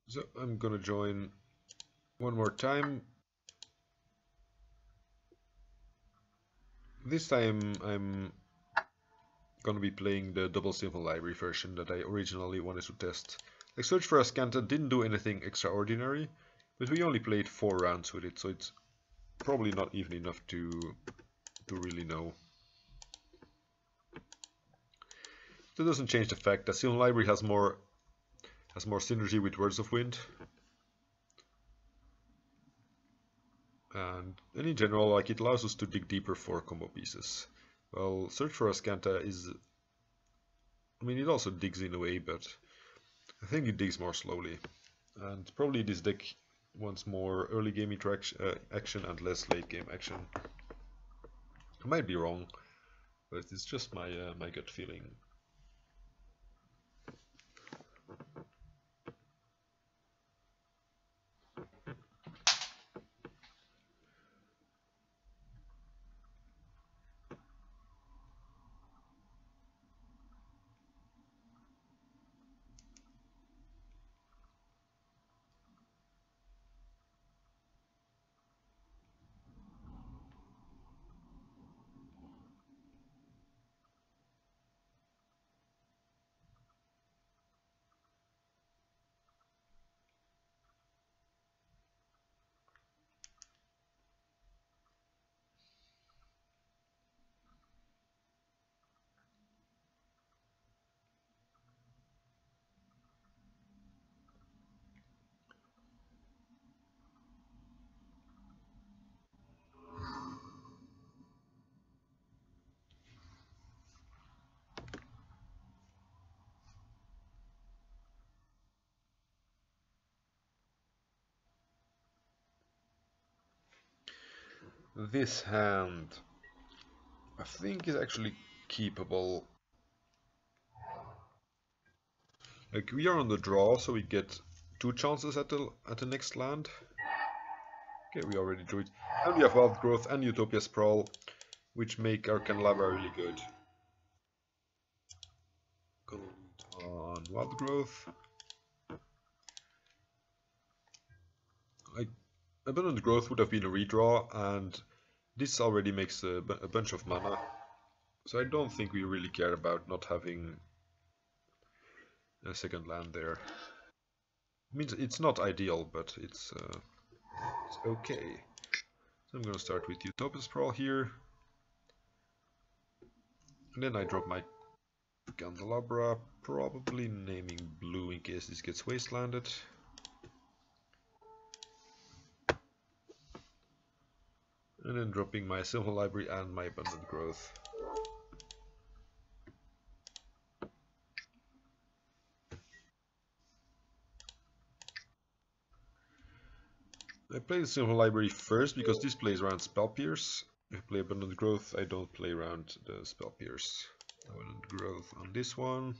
So I'm gonna join one more time. This time I'm gonna be playing the double simple library version that I originally wanted to test. Like Search for Ascanta didn't do anything extraordinary, but we only played 4 rounds with it, so it's probably not even enough to really know. That doesn't change the fact that Simple Library has more synergy with Words of Wind. And in general, like, it allows us to dig deeper for combo pieces. Well, Search for Ascanta is, I mean, it also digs in a way, but I think it digs more slowly. And probably this deck wants more early game action and less late game action. I might be wrong, but it's just my my gut feeling. This hand, I think, is actually keepable. Like, we are on the draw, so we get 2 chances at the next land. Okay, we already drew it. And we have Wild Growth and Utopia Sprawl, which make our Candelabra really good. Gold on Wild Growth. Like, Abundant Growth would have been a redraw, and this already makes a bunch of mana. So I don't think we really care about not having a second land there. I mean, it's not ideal, but it's okay. So I'm gonna start with Utopia Sprawl here. And then I drop my Candelabra, probably naming blue in case this gets wastelanded. And then dropping my Simple Library and my Abundant Growth. I play the Simple Library first because this plays around Spell Pierce. If I play Abundant Growth, I don't play around the Spell Pierce. Abundant Growth on this one.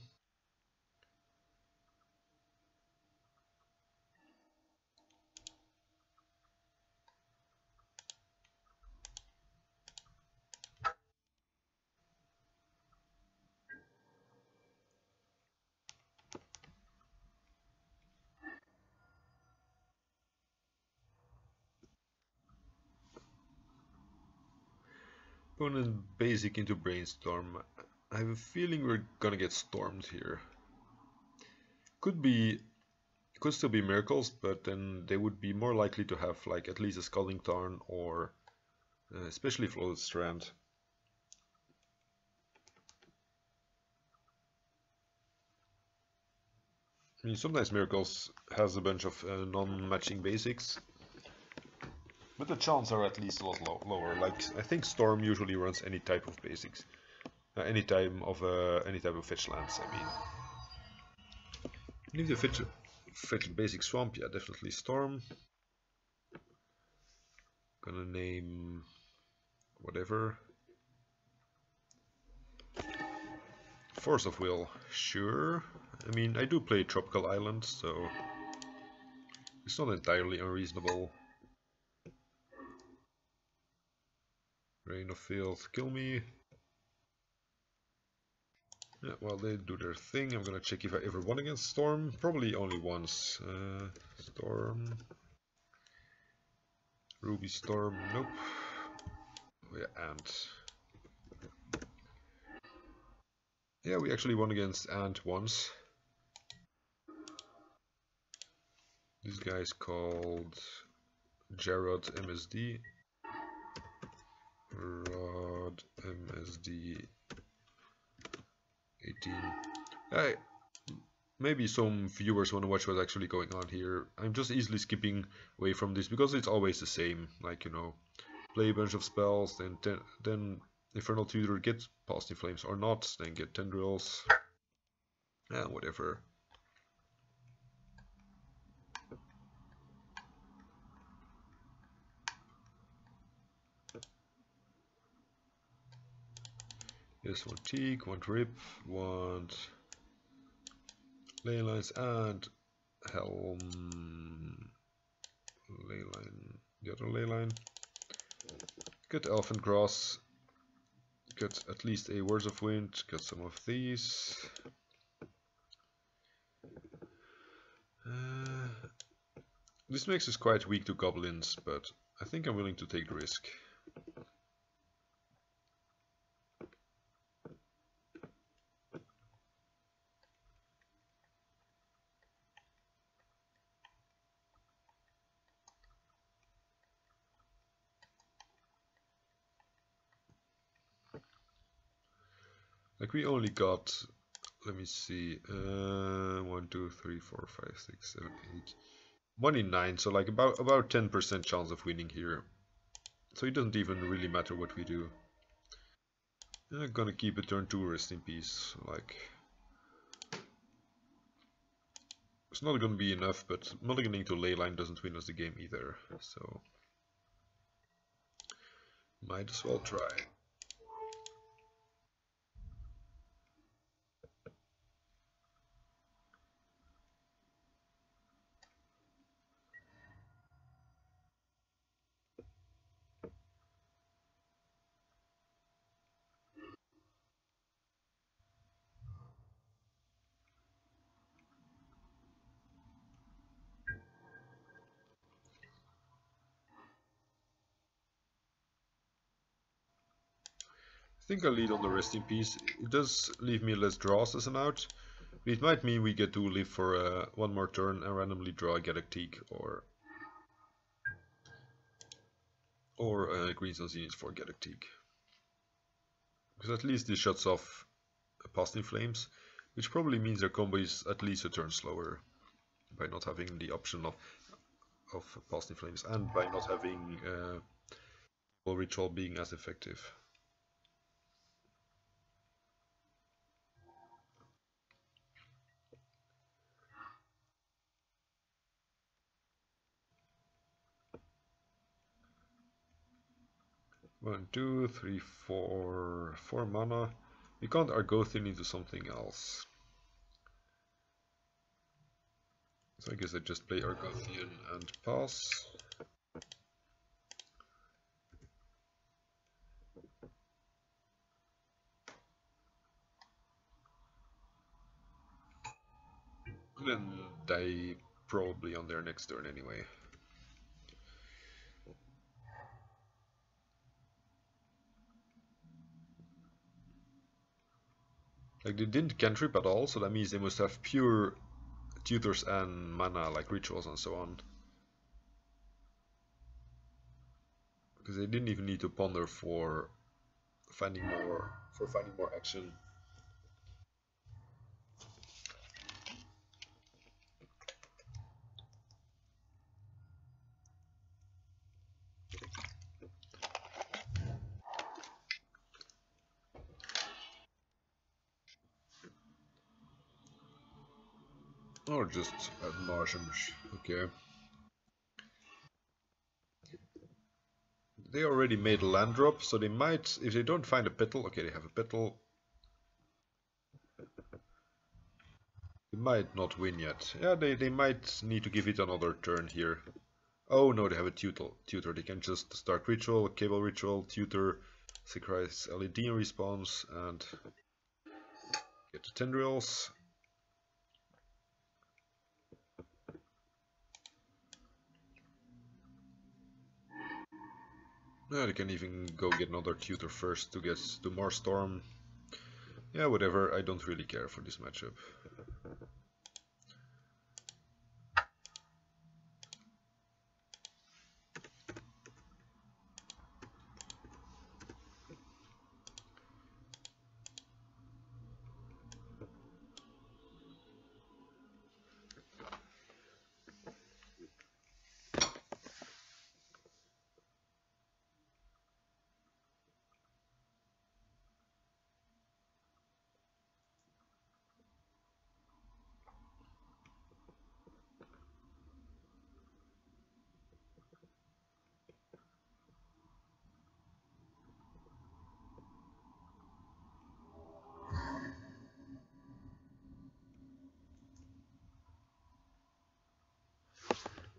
Opponent basic into Brainstorm. I have a feeling we're gonna get stormed here. Could still be miracles, but then they would be more likely to have like at least a Scalding Tarn or especially Floated Strand. I mean, sometimes miracles has a bunch of non-matching basics, but the chances are at least a lot lower. Like, I think Storm usually runs any type of basics, any type of fetch lands. I mean, and if you fetch basic swamp, yeah, definitely Storm. Gonna name whatever. Force of Will, sure. I mean, I do play Tropical Island, so it's not entirely unreasonable. Rain of Filth, kill me. Yeah, while they do their thing, I'm gonna check if I ever won against Storm. Probably only once. Storm. Ruby Storm, nope. Oh yeah, Ant. Yeah, we actually won against Ant once. This guy's called Gerard MSD. Rod MSD 18. Hey, maybe some viewers want to watch what's actually going on here. I'm just easily skipping away from this because it's always the same. Like, you know, play a bunch of spells, then Infernal Tutor gets Past in Flames or not, then get Tendrils. Yeah, whatever. Yes, one Teak, one Drip, one Ley Lines, and Helm. Ley Line, the other Ley Line. Get Elfin Grass. Get at least a Words of Wind. Get some of these. This makes us quite weak to goblins, but I think I'm willing to take the risk. Like we only got, let me see, 1, 2, 3, 4, 5, 6, 7, 8, 1 in 9, so like about 10% chance of winning here. So it doesn't even really matter what we do. I'm gonna keep a turn 2, rest in peace. Like, it's not gonna be enough, but mulliganing to Leyline doesn't win us the game either, so might as well try. I think I'll lead on the rest in peace. It does leave me less draws as an out, but it might mean we get to live for one more turn and randomly draw a Galactique or Green Sun Zenith for Galactique. Because at least this shuts off Past in Flames, which probably means their combo is at least a turn slower by not having the option of Past in Flames and by not having Ritual being as effective. One, two, three, four mana. We can't Argothian into something else. So I guess I just play Argothian and pass. Then die probably on their next turn anyway. Like they didn't cantrip at all, so that means they must have pure tutors and mana like rituals and so on. Because they didn't even need to ponder for finding more action. Or just at Marshams, okay. They already made a land drop, so they might, if they don't find a petal, okay, they have a petal. They might not win yet. Yeah, they might need to give it another turn here. Oh no, they have a tutor. They can just start ritual, cable ritual, tutor, sacrifice LED in response, and Get the tendrils. Yeah, they can even go get another tutor first to get to more storm. Yeah, whatever, I don't really care for this matchup.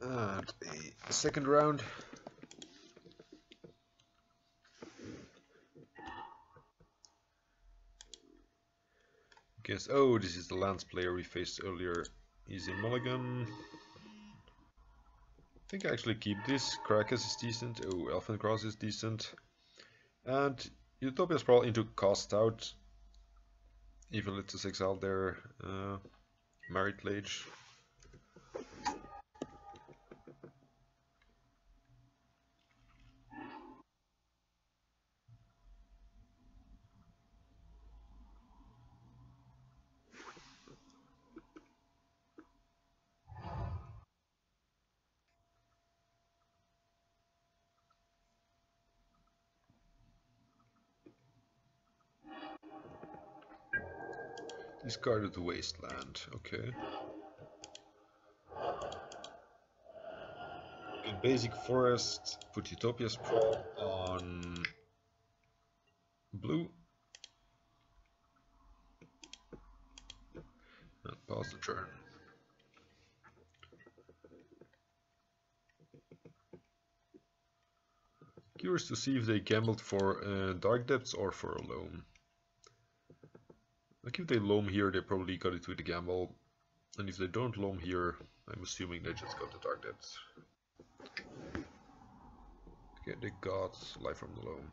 And a second round. Guess, oh, this is the Lance player we faced earlier. He's in Mulligan. I think I actually keep this. Caracas is decent. Oh, Elfin Cross is decent. And Utopia's probably into cast out. Even let us exile their Married Lage. Discarded the Wasteland, okay. In Basic Forest, put Utopia's Sprawl on blue. And pause the turn. Curious to see if they gambled for Dark Depths or for a Loam. Like if they Loam here, they probably got it with a gamble. And if they don't Loam here, I'm assuming they just got the Dark Depths. Okay, they got Life from the Loam.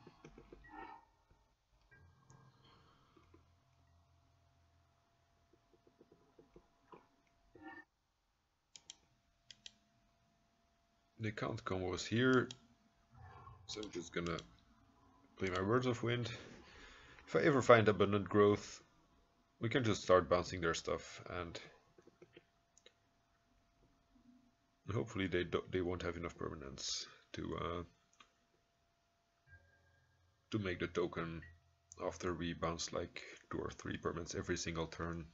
They can't combo us here, so I'm just gonna play my Words of Wind. If I ever find Abundant Growth, we can just start bouncing their stuff, and hopefully they won't have enough permanents to make the token after we bounce like 2 or 3 permanents every single turn.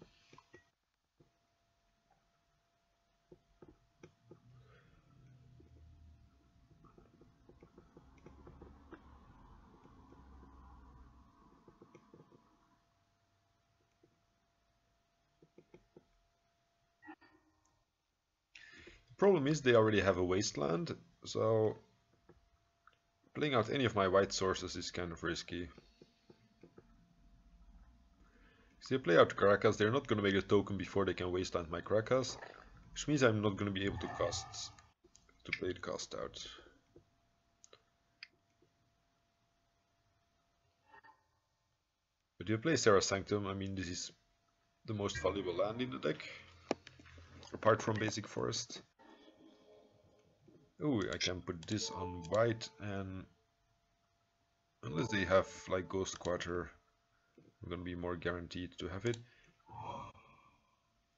Problem is they already have a Wasteland, so playing out any of my white sources is kind of risky. If they play out Caracas, they're not going to make a token before they can Wasteland my Caracas, which means I'm not going to be able to play the cast out. But if you play Serra Sanctum, I mean this is the most valuable land in the deck, apart from Basic Forest. Oh, I can put this on white, and unless they have like Ghost Quarter, I'm gonna be more guaranteed to have it.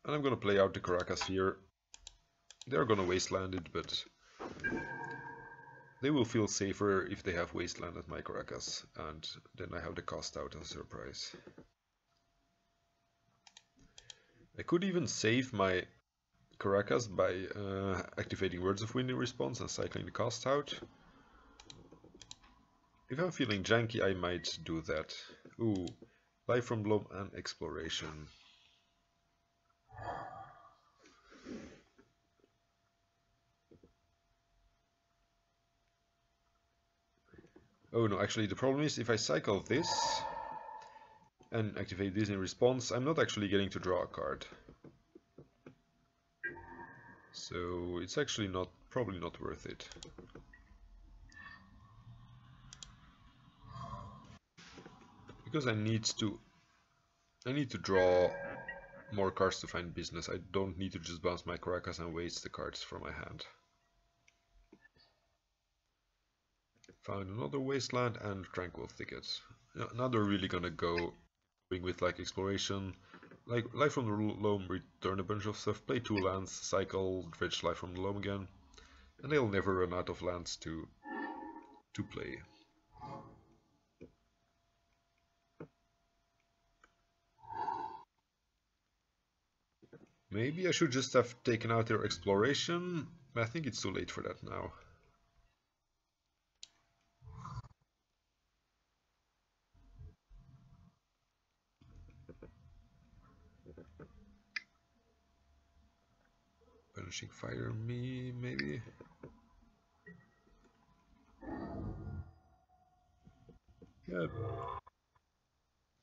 And I'm gonna play out the Caracas here. They're gonna Wasteland it, but they will feel safer if they have Wasteland at my Caracas, and then I have the cast out as a surprise. I could even save my Caracas by activating Words of Wind in response and cycling the cast out. If I'm feeling janky, I might do that. Ooh, Life from Bloom and Exploration. Oh no, actually the problem is if I cycle this and activate this in response, I'm not actually getting to draw a card. So it's actually probably not worth it. Because I need to draw more cards to find business. I don't need to just bounce my Caracas and waste the cards from my hand. Found another Wasteland and Tranquil Thicket. Now they're really gonna go with like Exploration, like Life from the Loam, return a bunch of stuff, play 2 lands, cycle, dredge Life from the Loam again, and they'll never run out of lands to play. Maybe I should just have taken out their Exploration. I think it's too late for that now. Punishing Fire me, maybe? Yeah,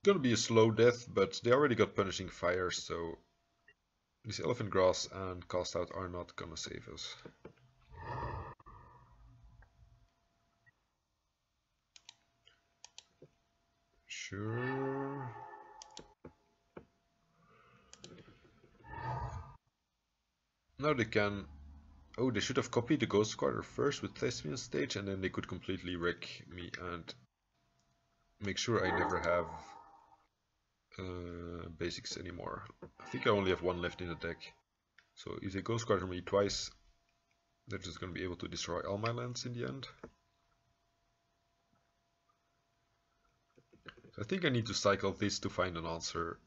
gonna be a slow death, but they already got Punishing Fire, so this Elephant Grass and Cast Out are not gonna save us. Sure. Now they can... Oh, they should have copied the Ghost Quarter first with Thespian Stage, and then they could completely wreck me and make sure I never have basics anymore. I think I only have 1 left in the deck. So if they Ghost Quarter me twice, they're just going to be able to destroy all my lands in the end. So I think I need to cycle this to find an answer.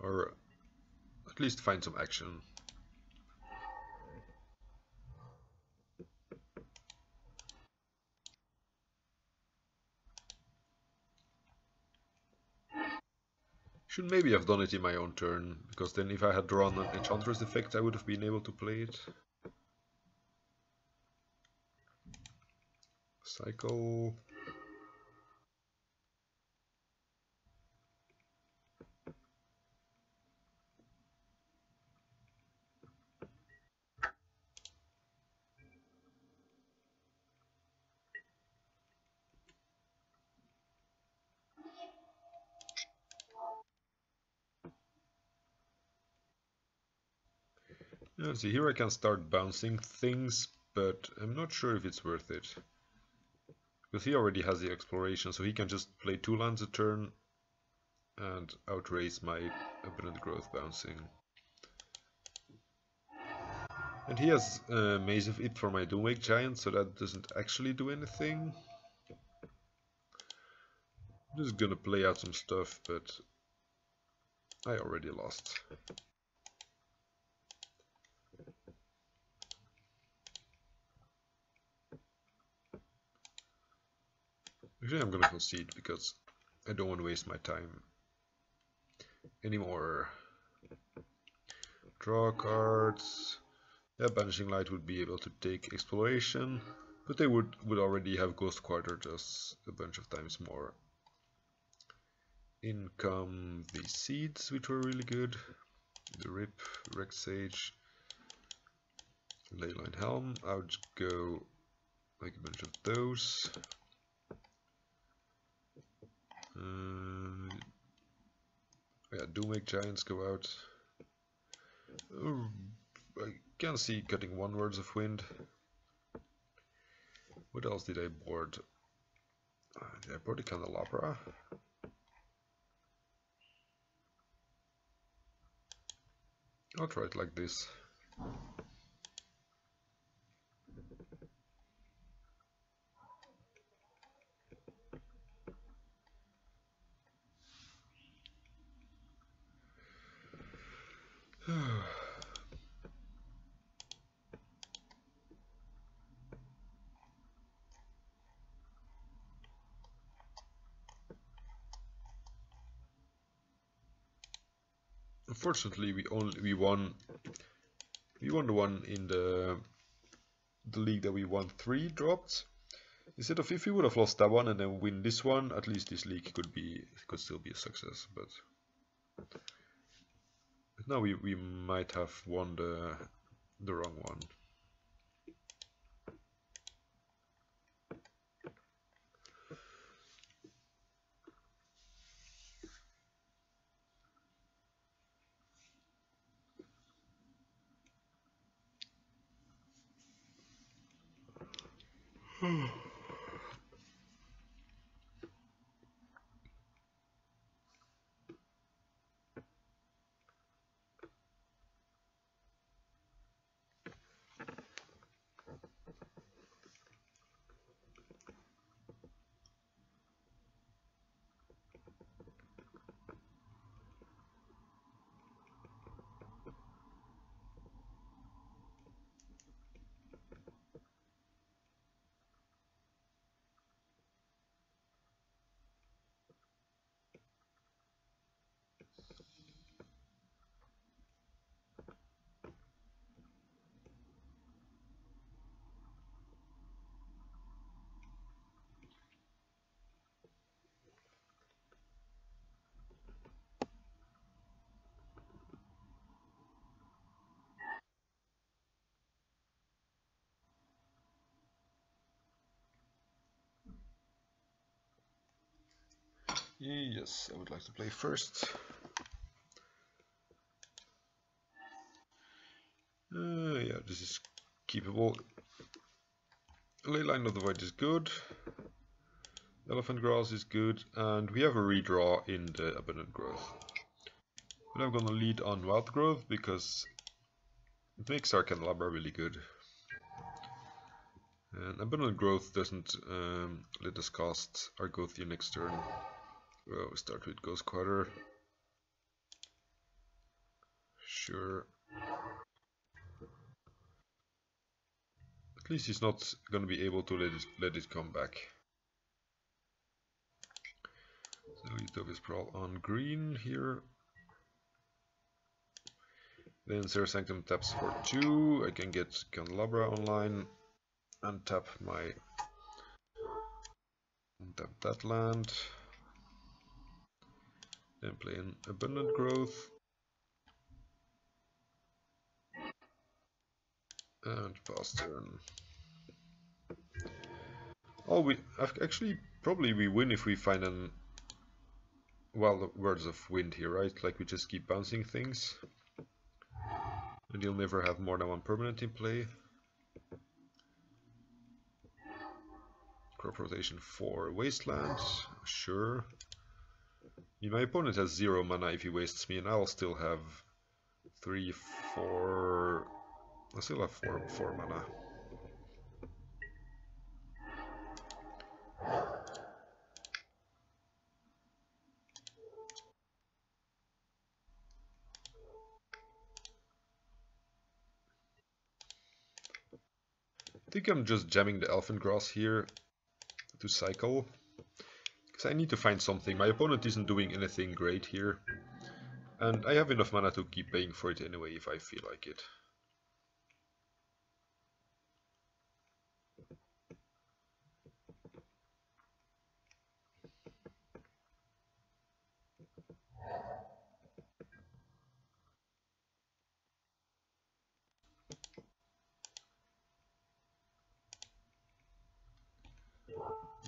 Or at least find some action. Should maybe have done it in my own turn, because then if I had drawn an Enchantress effect I would have been able to play it. Cycle. Yeah, see, here I can start bouncing things, but I'm not sure if it's worth it. Because he already has the Exploration, so he can just play 2 lands a turn and outrace my Abundant Growth bouncing. And he has Maze of It for my Doomwake Giant, so that doesn't actually do anything. I'm just gonna play out some stuff, but I already lost. Actually, I'm gonna concede because I don't want to waste my time anymore. Draw cards. Yeah, Banishing Light would be able to take Exploration, but they would already have Ghost Quarter just a bunch of times more. In come the Seeds, which were really good. The Rip, Wrecked Sage, Leyline Helm. I would go like a bunch of those. Yeah, Doomwake Giants go out. I can see cutting 1 Words of Wind. What else did I board? Did I board the Candelabra? I'll try it like this. Unfortunately, we won the one in the league that we won 3 dropped, Instead of if we would have lost that one and then win this one, at least this league could still be a success. But now we might have won the wrong one. Yes, I would like to play first. Yeah, this is keepable. Ley Line of the Void is good. Elephant Grass is good, and we have a redraw in the Abundant Growth. But I'm gonna lead on Wild Growth because it makes our Candelabra really good. And Abundant Growth doesn't let us cast Argothia next turn. Well, we start with Ghost Quarter. Sure. At least he's not gonna be able to let it come back. So Utopia Sprawl on green here. Then Serra Sanctum taps for 2. I can get Candelabra online and tap that land. Then play an Abundant Growth. And pass turn. Oh, actually probably we win if we find an Words of Wind here, right? Like we just keep bouncing things. And you'll never have more than one permanent in play. Crop rotation for Wasteland, sure. My opponent has 0 mana if he wastes me, and I'll still have 3, 4. I still have 4 mana. I think I'm just jamming the Elfin Grass here to cycle. Because I need to find something. My opponent isn't doing anything great here. And I have enough mana to keep paying for it anyway if I feel like it.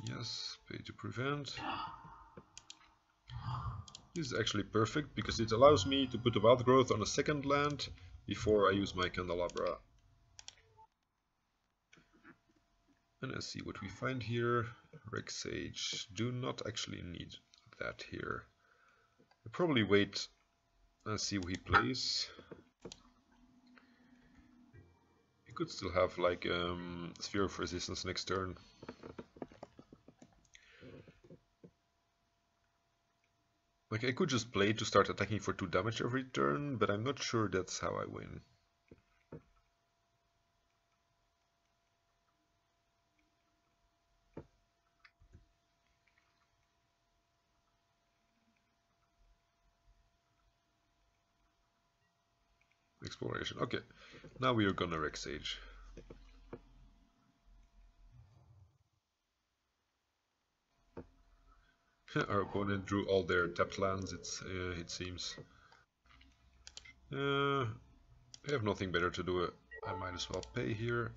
Yes, pay to prevent. This is actually perfect because it allows me to put a Wild Growth on a second land before I use my Candelabra. And let's see what we find here. Rex Sage. Do not actually need that here. I'll probably wait and see what he plays. He could still have like Sphere of Resistance next turn. Like I could just play to start attacking for 2 damage every turn, but I'm not sure that's how I win. Exploration. Okay, now we are gonna Rex Sage. Our opponent drew all their tapped lands, it seems. I have nothing better to do. I might as well pay here.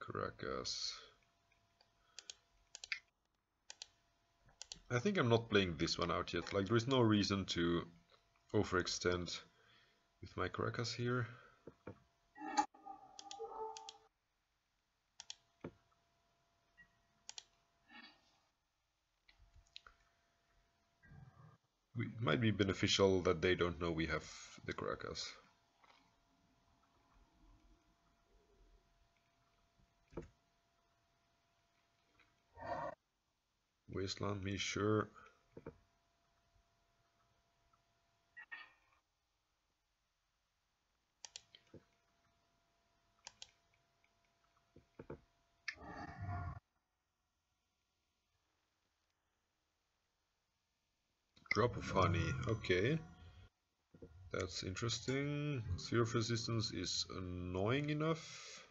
Caracas. I think I'm not playing this one out yet. Like, there is no reason to overextend with my Caracas here. It might be beneficial that they don't know we have the Caracas. Wasteland me, sure. Drop of honey, okay. That's interesting. Sphere of resistance is annoying enough.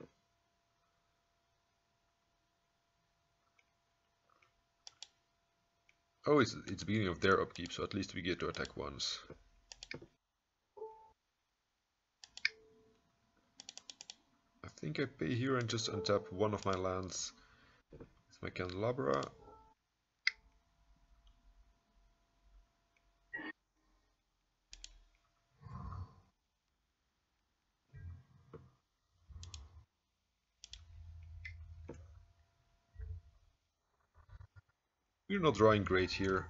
Oh, it's the beginning of their upkeep, so at least we get to attack once. I think I pay here and just untap one of my lands with my Candelabra. We're not drawing great here.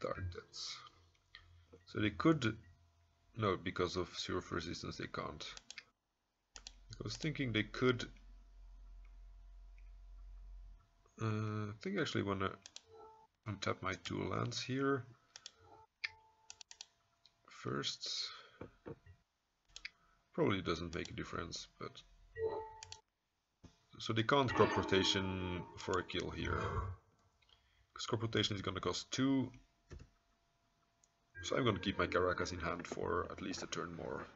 Dark Debts. So they could... No, because of Zero of Resistance they can't. I was thinking they could... I think I actually want to untap my two lands here. First... Probably doesn't make a difference, but... So they can't crop rotation for a kill here. Because crop rotation is going to cost 2. So I'm going to keep my Caracas in hand for at least a turn more.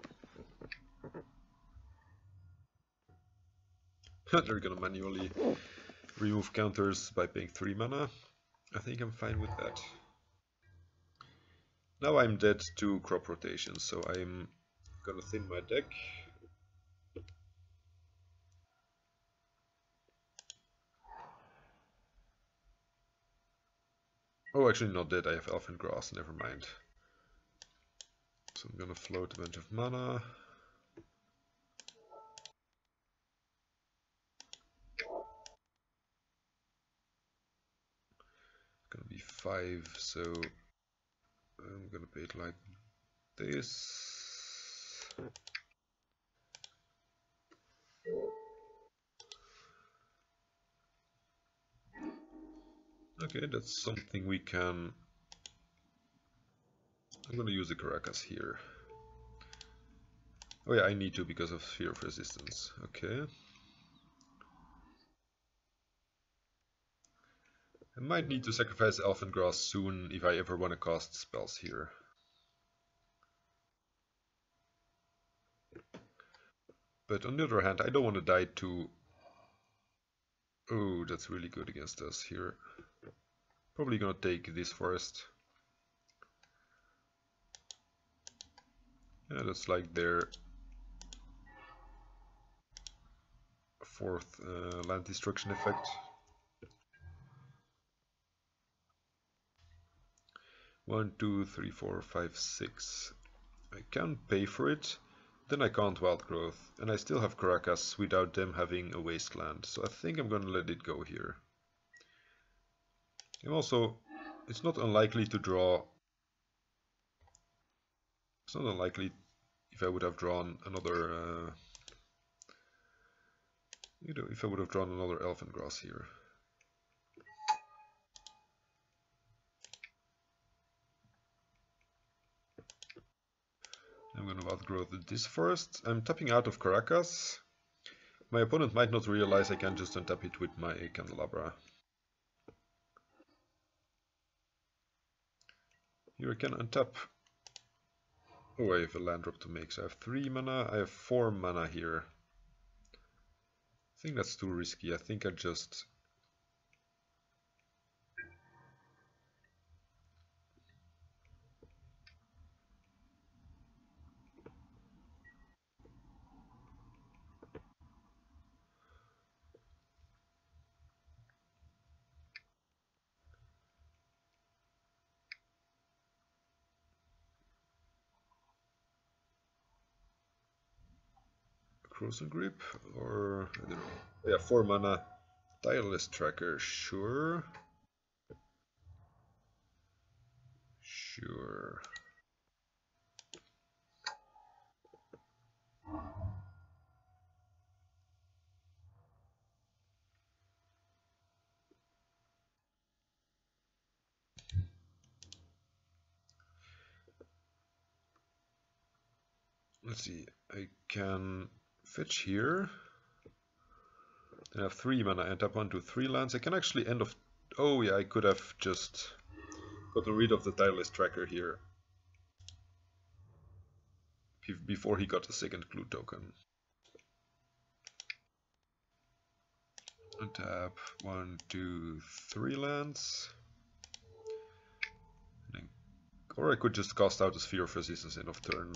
They're going to manually remove counters by paying 3 mana. I think I'm fine with that. Now I'm dead to crop rotation, so I'm going to thin my deck. Oh, actually not dead, I have Elfin Grass, never mind. So I'm gonna float a bunch of mana. Gonna be 5, so I'm gonna pay it like this. Okay, that's something we can... I'm gonna use the Caracas here. Oh yeah, I need to because of Sphere of Resistance. Okay. I might need to sacrifice Elfin Grass soon if I ever want to cast spells here. But on the other hand, I don't want to die to... Oh, that's really good against us here. Probably gonna take this forest. Yeah, that's like their 4th land destruction effect. 1, 2, 3, 4, 5, 6. I can pay for it. Then I can't Wild Growth, and I still have Caracas without them having a wasteland. So I think I'm gonna let it go here. And also, it's not unlikely to draw... It's not unlikely if I would have drawn another... if I would have drawn another Elfin Grass here. I'm gonna outgrow this forest. I'm tapping out of Caracas. My opponent might not realize I can just untap it with my Candelabra. Here I can untap. Oh, I have a land drop to make, so I have 3 mana. I have 4 mana here. I think that's too risky. I think I just... Crossing Grip, or I don't know. Yeah, 4 mana. Tireless Tracker, sure. Sure. Let's see, I can fetch here. I have 3 mana and tap 1 to 3 lands. I can actually end of... Oh yeah, I could have just gotten rid of the Tireless Tracker here before he got a second clue token. Untap 1, 2, 3 lands. Or I could just cast out a Sphere of Resistance end of turn.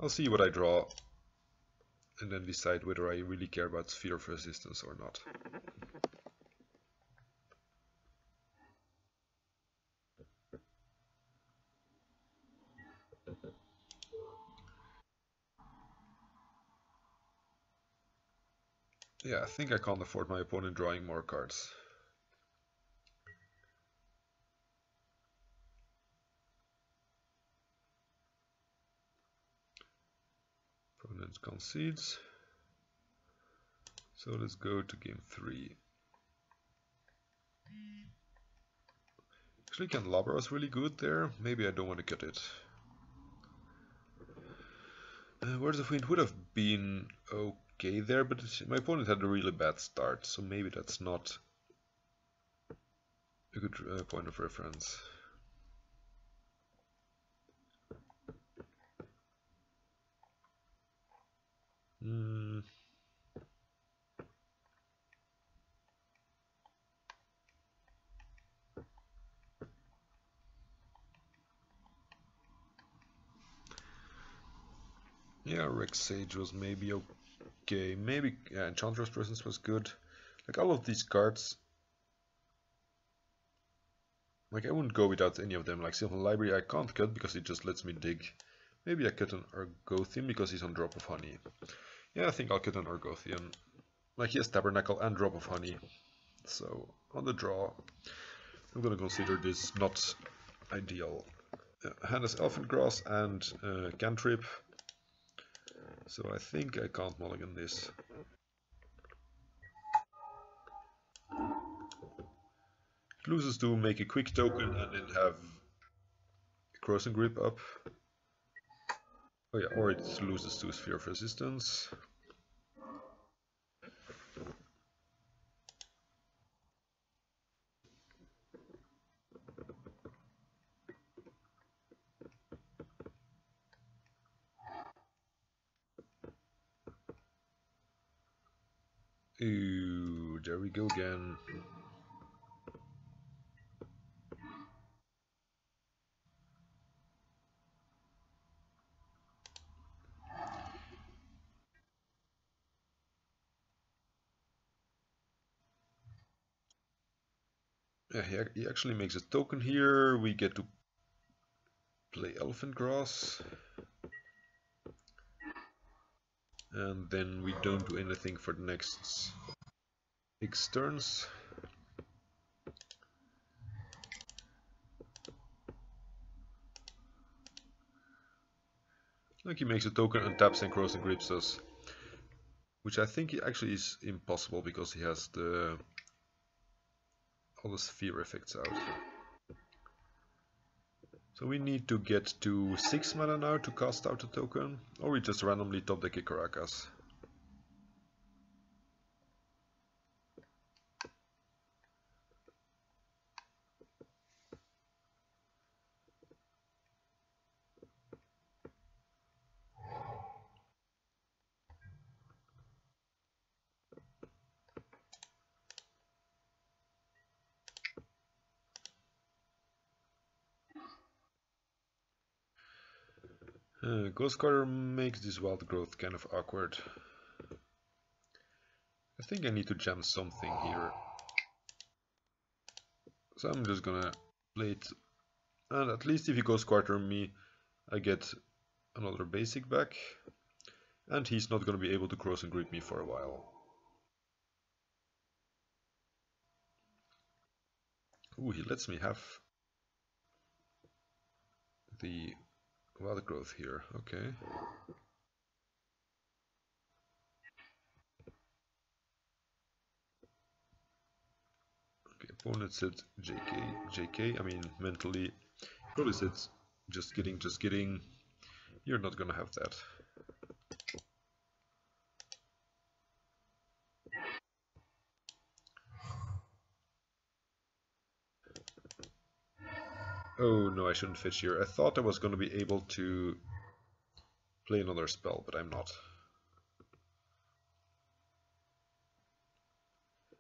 I'll see what I draw and then decide whether I really care about Sphere of Resistance or not. Yeah, I think I can't afford my opponent drawing more cards. Opponent concedes. So let's go to game 3. Actually, Candelabra was really good there. Maybe I don't want to cut it. Words of Wind would have been okay there, but my opponent had a really bad start, so maybe that's not a good point of reference. Yeah, Rex Sage was maybe okay. Maybe Enchantress Presence was good. Like all of these cards, like I wouldn't go without any of them. Like Sylvan Library I can't cut because it just lets me dig. Maybe I cut an Argothian because he's on Drop of Honey. Yeah, I think I'll cut an Argothian. Like he has Tabernacle and Drop of Honey. So on the draw, I'm gonna consider this not ideal. Hand has Elfin Grass and Cantrip. So I think I can't mulligan this. It loses to make a quick token and then have Crossing Grip up. Oh yeah, or it loses to Sphere of Resistance. Ooh, there we go again. Yeah, he actually makes a token here. We get to play Elephant Grass. And then we don't do anything for the next 6 turns. Like he makes a token and taps and Crossing Grips us. Which I think actually is impossible because he has all the sphere effects out. So we need to get to 6 mana now to cast out a token, or we just randomly top deck a Caracas. Ghost Cutter makes this wild growth kind of awkward. I think I need to jam something here. So I'm just gonna play it. And at least if he Ghost Quarter me, I get another basic back. And he's not gonna be able to cross and grip me for a while. Ooh, he lets me have the wild growth here. Okay. Okay, opponent said JK. I mean, mentally, probably said, just kidding. You're not gonna have that. Oh no, I shouldn't fetch here. I thought I was gonna be able to play another spell, but I'm not.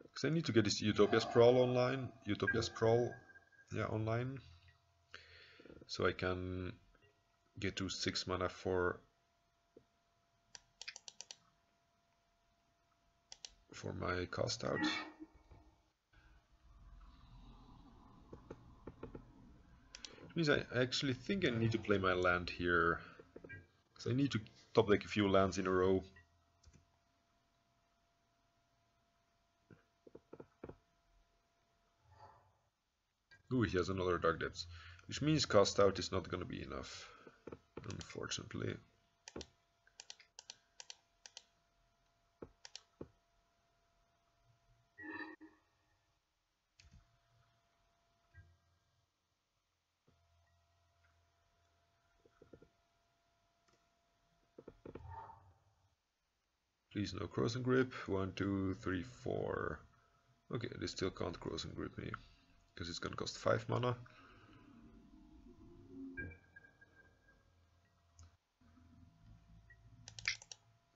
Because I need to get this Utopia Sprawl online. Online. So I can get to 6 mana for my cast out. Which means I actually think I need to play my land here. Because I need to top deck a few lands in a row. Ooh, he has another Dark Depths. Which means cast out is not going to be enough, unfortunately. Please no cross and grip. 1, 2, 3, 4. Okay, they still can't cross and grip me. Because it's gonna cost 5 mana.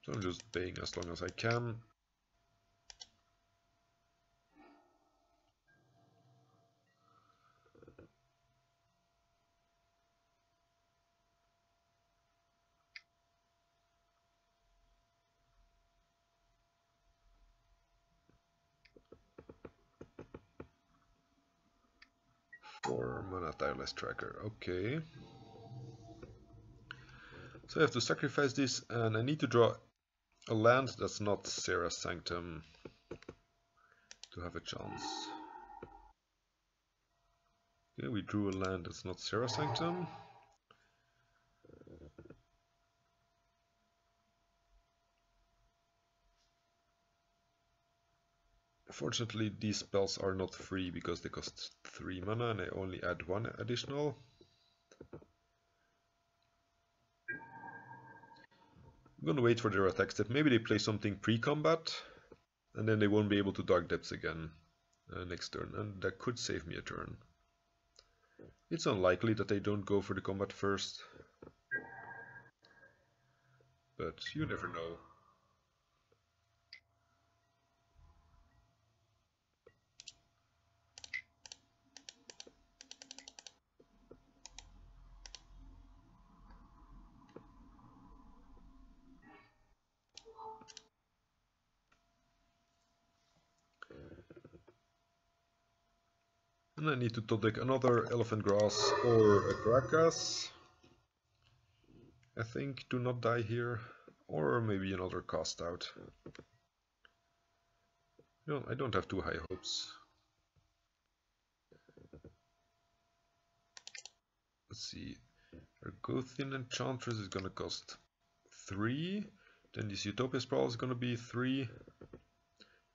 So I'm just paying as long as I can. For mana tireless tracker, okay. So I have to sacrifice this, and I need to draw a land that's not Serra's Sanctum to have a chance. Okay, we drew a land that's not Serra's Sanctum. Fortunately, these spells are not free because they cost 3 mana and I only add 1 additional. I'm gonna wait for their attack step. Maybe they play something pre-combat and then they won't be able to Dark Depths again next turn, and that could save me a turn. It's unlikely that they don't go for the combat first, but you never know. And I need to top deck another Elephant Grass or a Caracas. I think, do not die here, or maybe another cast out. No, I don't have too high hopes. Let's see. UG Enchantress is gonna cost 3. Then this Utopia Sprawl is gonna be 3.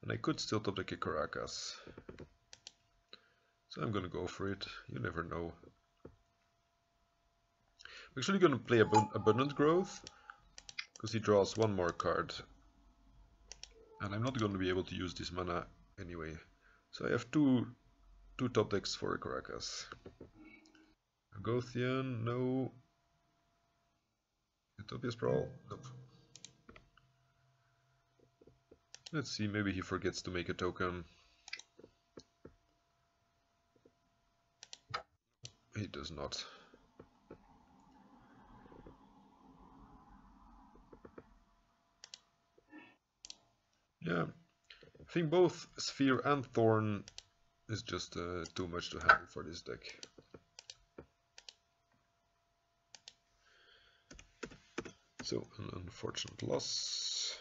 And I could still top deck a Caracas. So I'm gonna go for it. You never know. I'm actually gonna play Abundant Growth, because he draws 1 more card. And I'm not gonna be able to use this mana anyway. So I have two top decks for a Caracas. Gothian, no. Utopia Sprawl, nope. Let's see, maybe he forgets to make a token. He does not. Yeah, I think both Sphere and Thorn is just too much to handle for this deck. So, an unfortunate loss.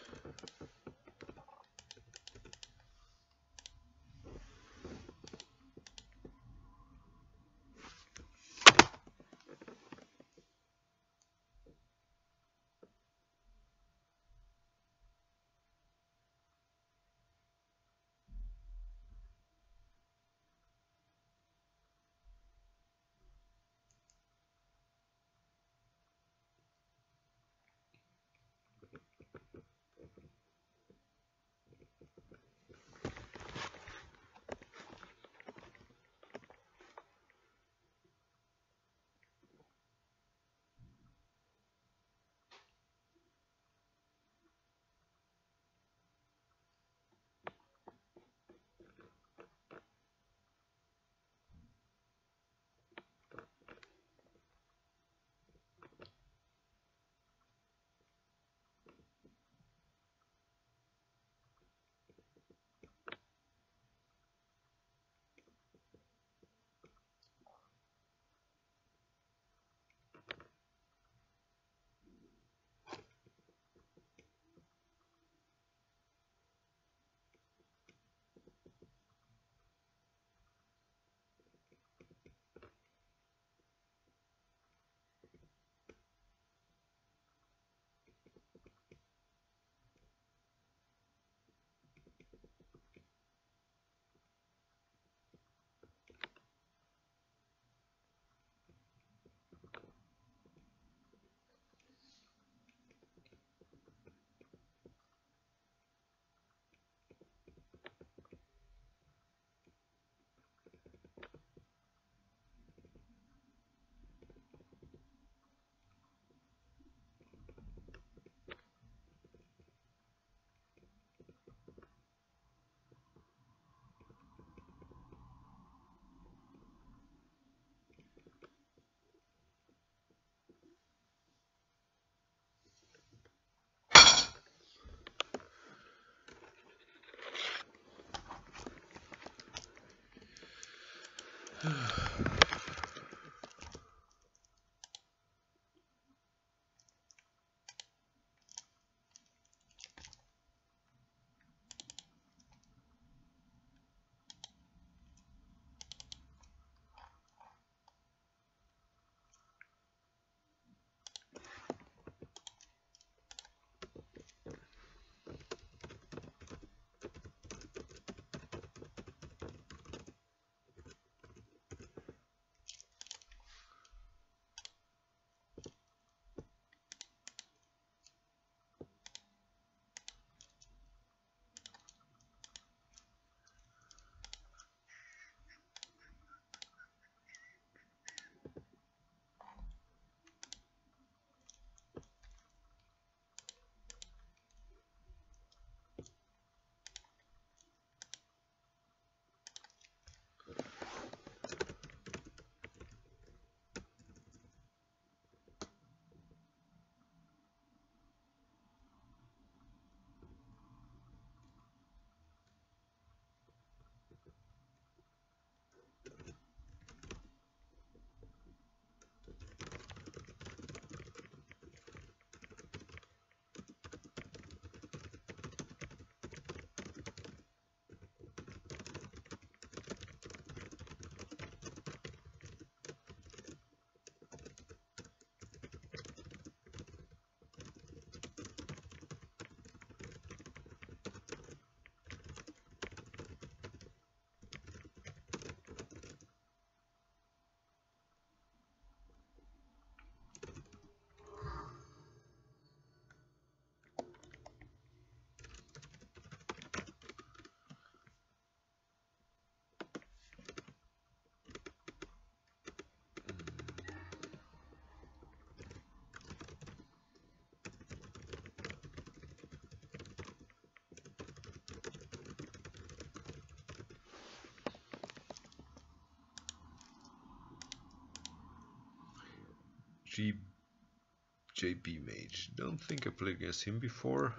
JP Mage. Don't think I played against him before.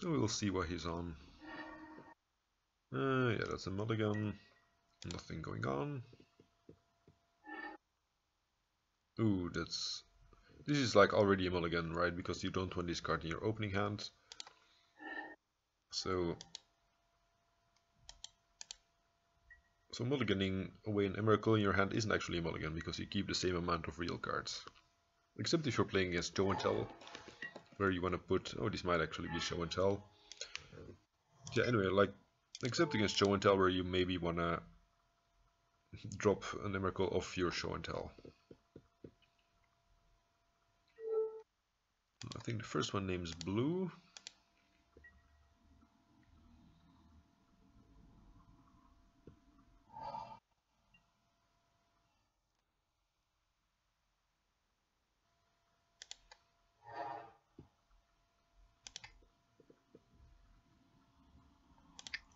We'll see what he's on. Yeah, that's a mulligan. Nothing going on. Ooh, this is like already a mulligan, right? Because you don't want this card in your opening hand. So mulliganing away an Emrakul in your hand isn't actually a mulligan because you keep the same amount of real cards. Except if you're playing against Show and Tell, where you want to put... Oh, this might actually be Show and Tell. Yeah, anyway, like, except against Show and Tell, where you maybe want to drop an Emrakul off your Show and Tell. I think the first one name's Blue.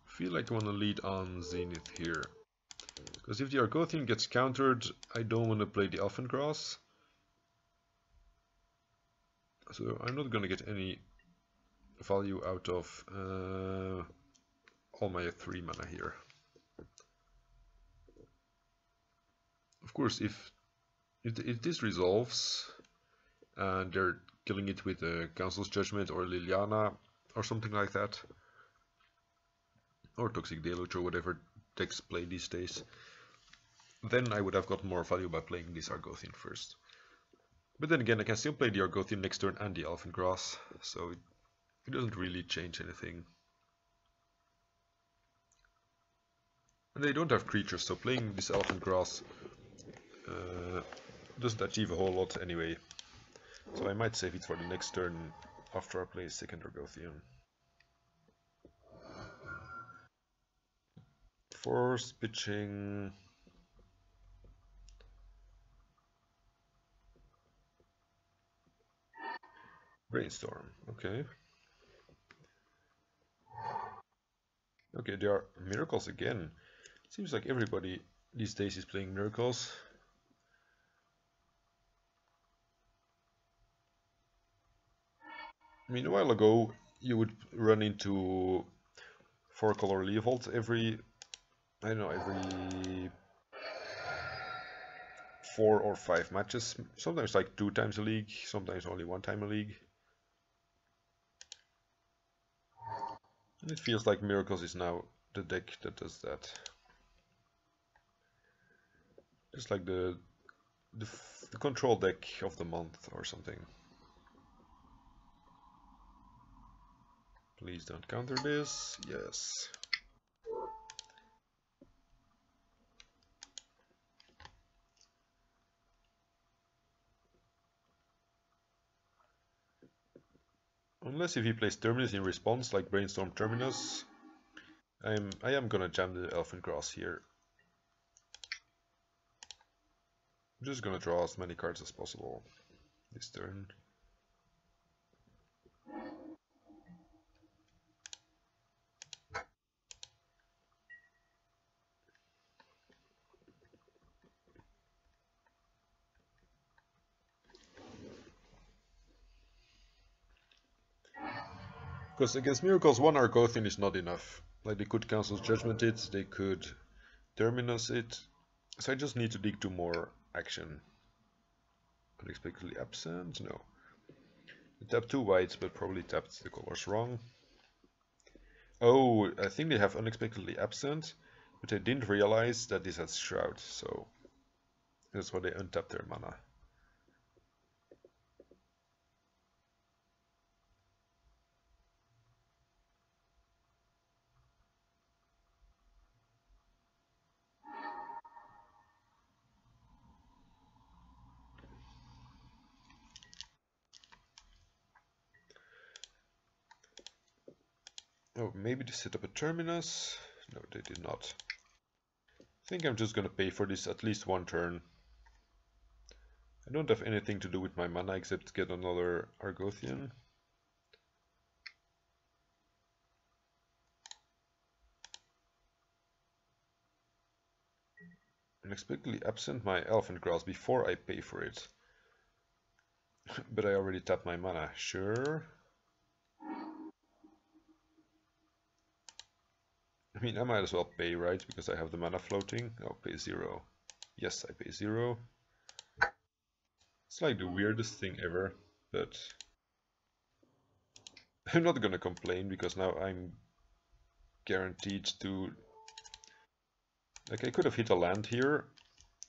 I feel like I want to lead on Zenith here. Because if the Argothian gets countered, I don't want to play the Elfengrass. So I'm not going to get any value out of all my 3 mana here. Of course, if this resolves and they're killing it with a Council's Judgment or Liliana or something like that, or Toxic Deluge or whatever decks play these days, then I would have gotten more value by playing this Argothian first. But then again, I can still play the Argothian next turn and the Elfengrass, so it doesn't really change anything. And they don't have creatures, so playing this Elfengrass doesn't achieve a whole lot anyway. So I might save it for the next turn after I play a second Argothian. Force pitching... Brainstorm, okay. Okay, there are miracles again. Seems like everybody these days is playing miracles. I mean, a while ago you would run into 4-color Leovold every, I don't know, every 4 or 5 matches. Sometimes like 2 times a league, sometimes only 1 time a league. And it feels like Miracles is now the deck that does that. Just like the control deck of the month or something. Please don't counter this. Yes. Unless if he plays Terminus in response, like Brainstorm Terminus, I am gonna jam the Elfengrass here. I'm just gonna draw as many cards as possible this turn. Because against Miracles, 1 Argothian is not enough. Like, they could Council's Judgment it, they could Terminus it. So I just need to dig 2 more action. Unexpectedly absent? No. They tapped 2 whites, but probably tapped the colors wrong. Oh, I think they have Unexpectedly absent, but they didn't realize that this has Shroud, so that's why they untapped their mana. Oh, maybe they set up a Terminus? No, they did not. I think I'm just gonna pay for this at least 1 turn. I don't have anything to do with my mana except get another Argothian. Unexpectedly absent my Elfengrass before I pay for it. But I already tapped my mana, sure. I mean, I might as well pay, right? Because I have the mana floating. I'll pay 0. Yes, I pay 0. It's like the weirdest thing ever, but I'm not gonna complain because now I'm guaranteed to... Like, I could have hit a land here,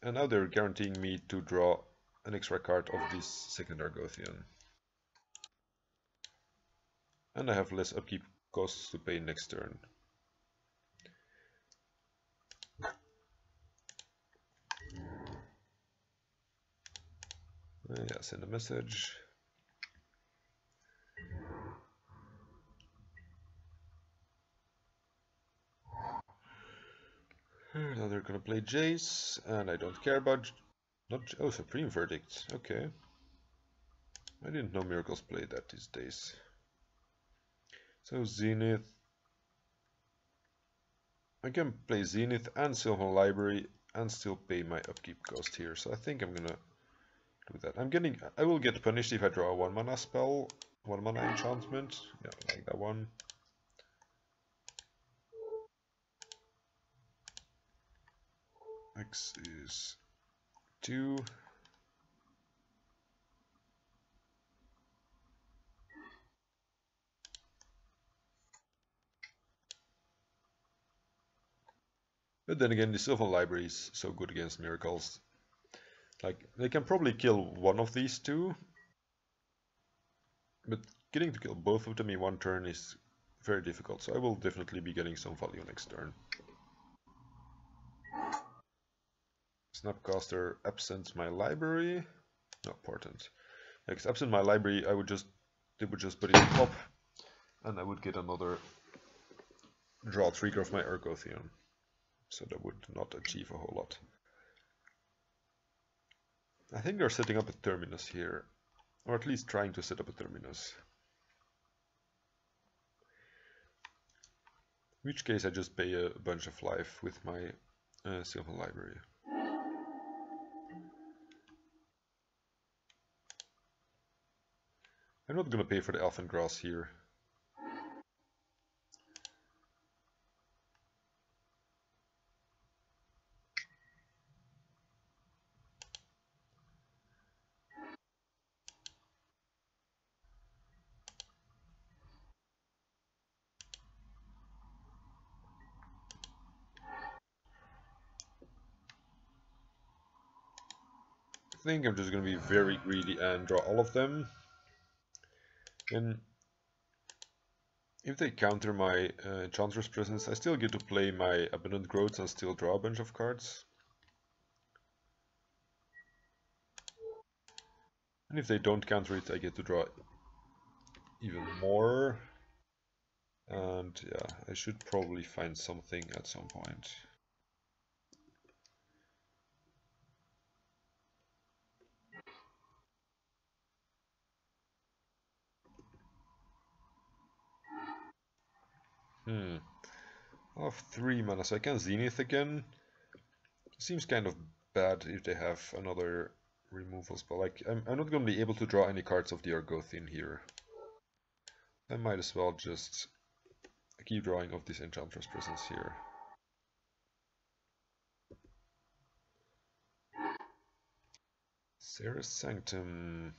and now they're guaranteeing me to draw an extra card of this second Argothian. And I have less upkeep costs to pay next turn. Yeah, send a message. Now they're gonna play Jace, and I don't care about... Not... Oh, Supreme Verdict. Okay. I didn't know Miracles played that these days. So Zenith. I can play Zenith and Sylvan Library and still pay my upkeep cost here. So I think I'm gonna do that. I will get punished if I draw a 1 mana spell, 1 mana enchantment. Yeah, like that one. X is 2. But then again, the Sylvan Library is so good against Miracles. Like, they can probably kill one of these two, but getting to kill both of them in one turn is very difficult, so I will definitely be getting some value next turn. Snapcaster absent my library. Not important. Because absent my library, they would just put it on top, and I would get another draw trigger of my Argothian. So that would not achieve a whole lot. I think they're setting up a terminus here, or at least trying to set up a terminus. In which case I just pay a bunch of life with my Sylvan Library. I'm not gonna pay for the Elfin Grass here. I think I'm just gonna be very greedy and draw all of them. And if they counter my Enchantress presence, I still get to play my Abundant Growths and still draw a bunch of cards. And if they don't counter it, I get to draw even more. And yeah, I should probably find something at some point. I have 3 mana, so I can Zenith again. Seems kind of bad if they have another removal spell. Like, I'm not going to be able to draw any cards of the Argothian here. I might as well just keep drawing of this Enchantress presence here. Serra's Sanctum.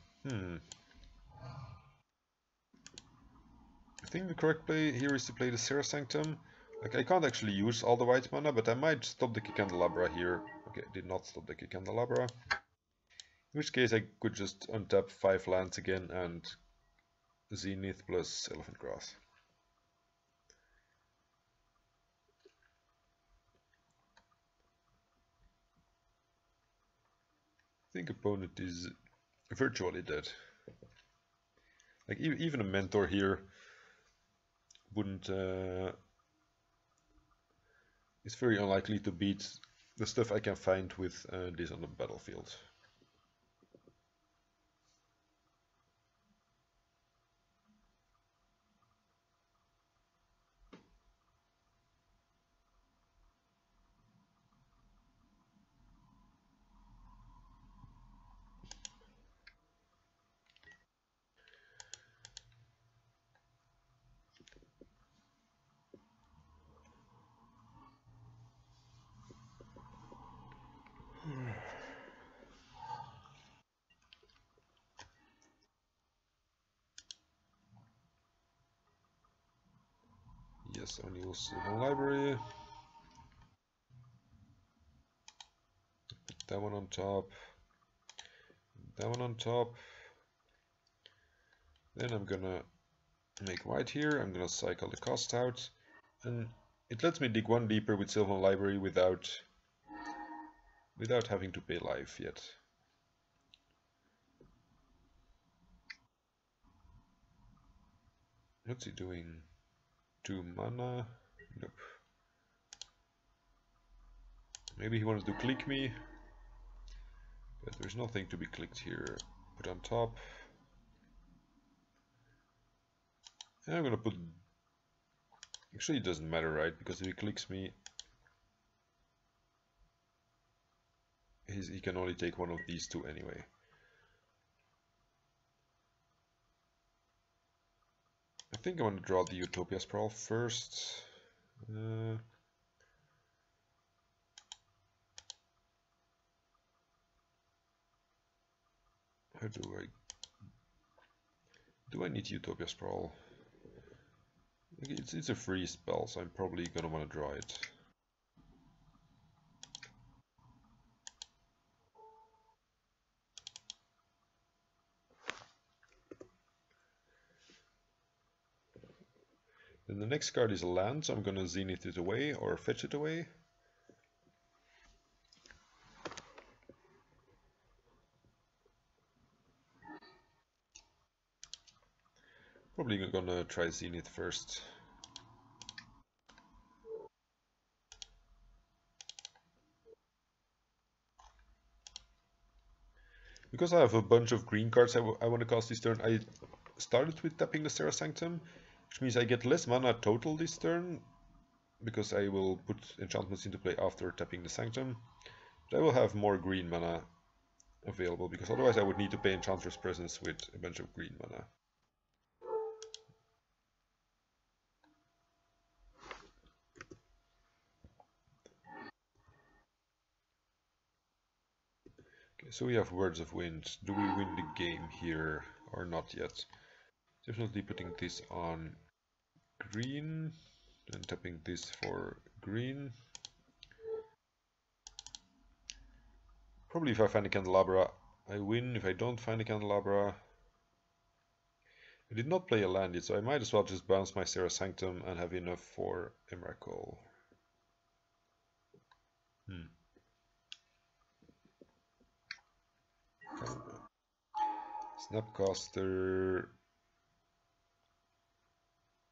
I think the correct play here is to play the Serra's Sanctum. Like, I can't actually use all the white mana, but I might stop the Candelabra here. Okay, did not stop the Candelabra. In which case I could just untap 5 lands again and Zenith plus Elephant Grass. I think opponent is virtually dead. Like, even a Mentor here wouldn't... it's very unlikely to beat the stuff I can find with this on the battlefield. Yes, only use the library. Put that one on top. That one on top. Then I'm gonna make white here. I'm gonna cycle the cost out. And it lets me dig one deeper with Sylvan Library without having to pay life yet. What's he doing? 2 mana? Nope. Maybe he wants to click me, but there's nothing to be clicked here. Put on top. And I'm gonna put... Actually, it doesn't matter, right? Because if he clicks me, he can only take one of these two anyway. I think I want to draw the Utopia Sprawl first. How do I need Utopia Sprawl? It's a free spell, so I'm probably gonna want to draw it. Then the next card is a land, so I'm gonna zenith it away or fetch it away. Probably gonna try zenith first. Because I have a bunch of green cards I want to cast this turn, I started with tapping the Serra Sanctum, which means I get less mana total this turn, because I will put enchantments into play after tapping the Sanctum. But I will have more green mana available, because otherwise I would need to pay Enchantress Presence with a bunch of green mana. Okay, so we have Words of Wind. Do we win the game here or not yet? Definitely putting this on green, then tapping this for green. Probably if I find a Candelabra, I win. If I don't find a Candelabra, I did not play a land yet, so I might as well just bounce my Serra Sanctum and have enough for Emrakul. Snapcaster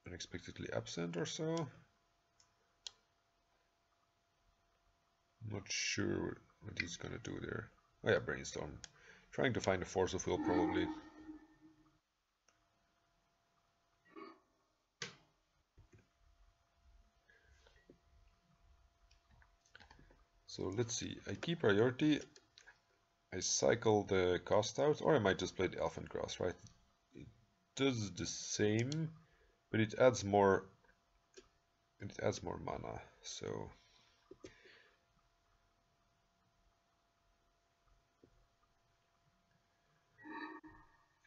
unexpectedly absent or so. Not sure what he's gonna do there. Oh yeah, Brainstorm. Trying to find a Force of Will probably. So let's see. I keep priority. I cycle the cast out, or I might just play the Elfin Grass, right? It does the same, but it adds more. It adds more mana. So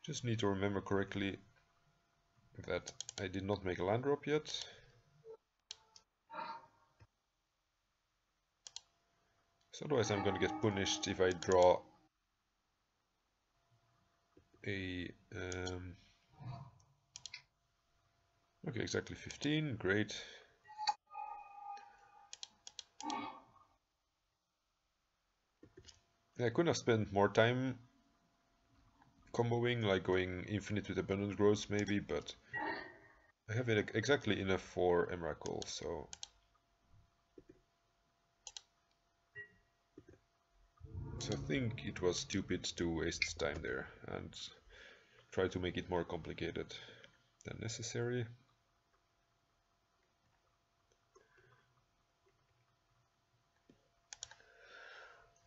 just need to remember correctly that I did not make a land drop yet. So otherwise I'm gonna get punished if I draw a okay, exactly 15, great. I could have spent more time comboing, like going infinite with abundant growth maybe, but I have exactly enough for Emrakul, so I think it was stupid to waste time there and try to make it more complicated than necessary.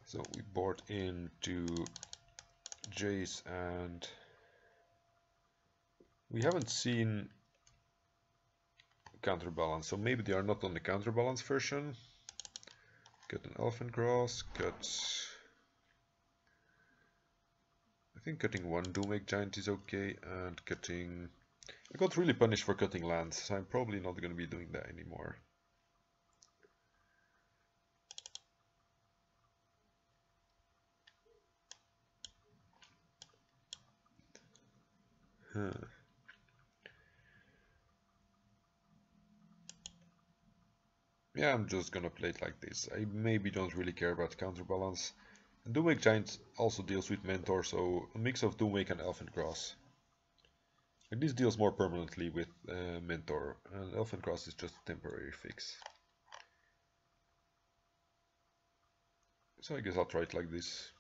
So we board into Jace, and we haven't seen Counterbalance, so maybe they are not on the Counterbalance version. Cut an Elephant Grass, cut... I think cutting one Doomwake Giant is okay, and cutting I got really punished for cutting lands, so I'm probably not going to be doing that anymore. Huh. Yeah, I'm just gonna play it like this. I maybe don't really care about counterbalance. And Doomwake Giant also deals with Mentor, so a mix of Doomwake and Elfin Cross. And this deals more permanently with Mentor, and Elfin Cross is just a temporary fix. So I guess I'll try it like this.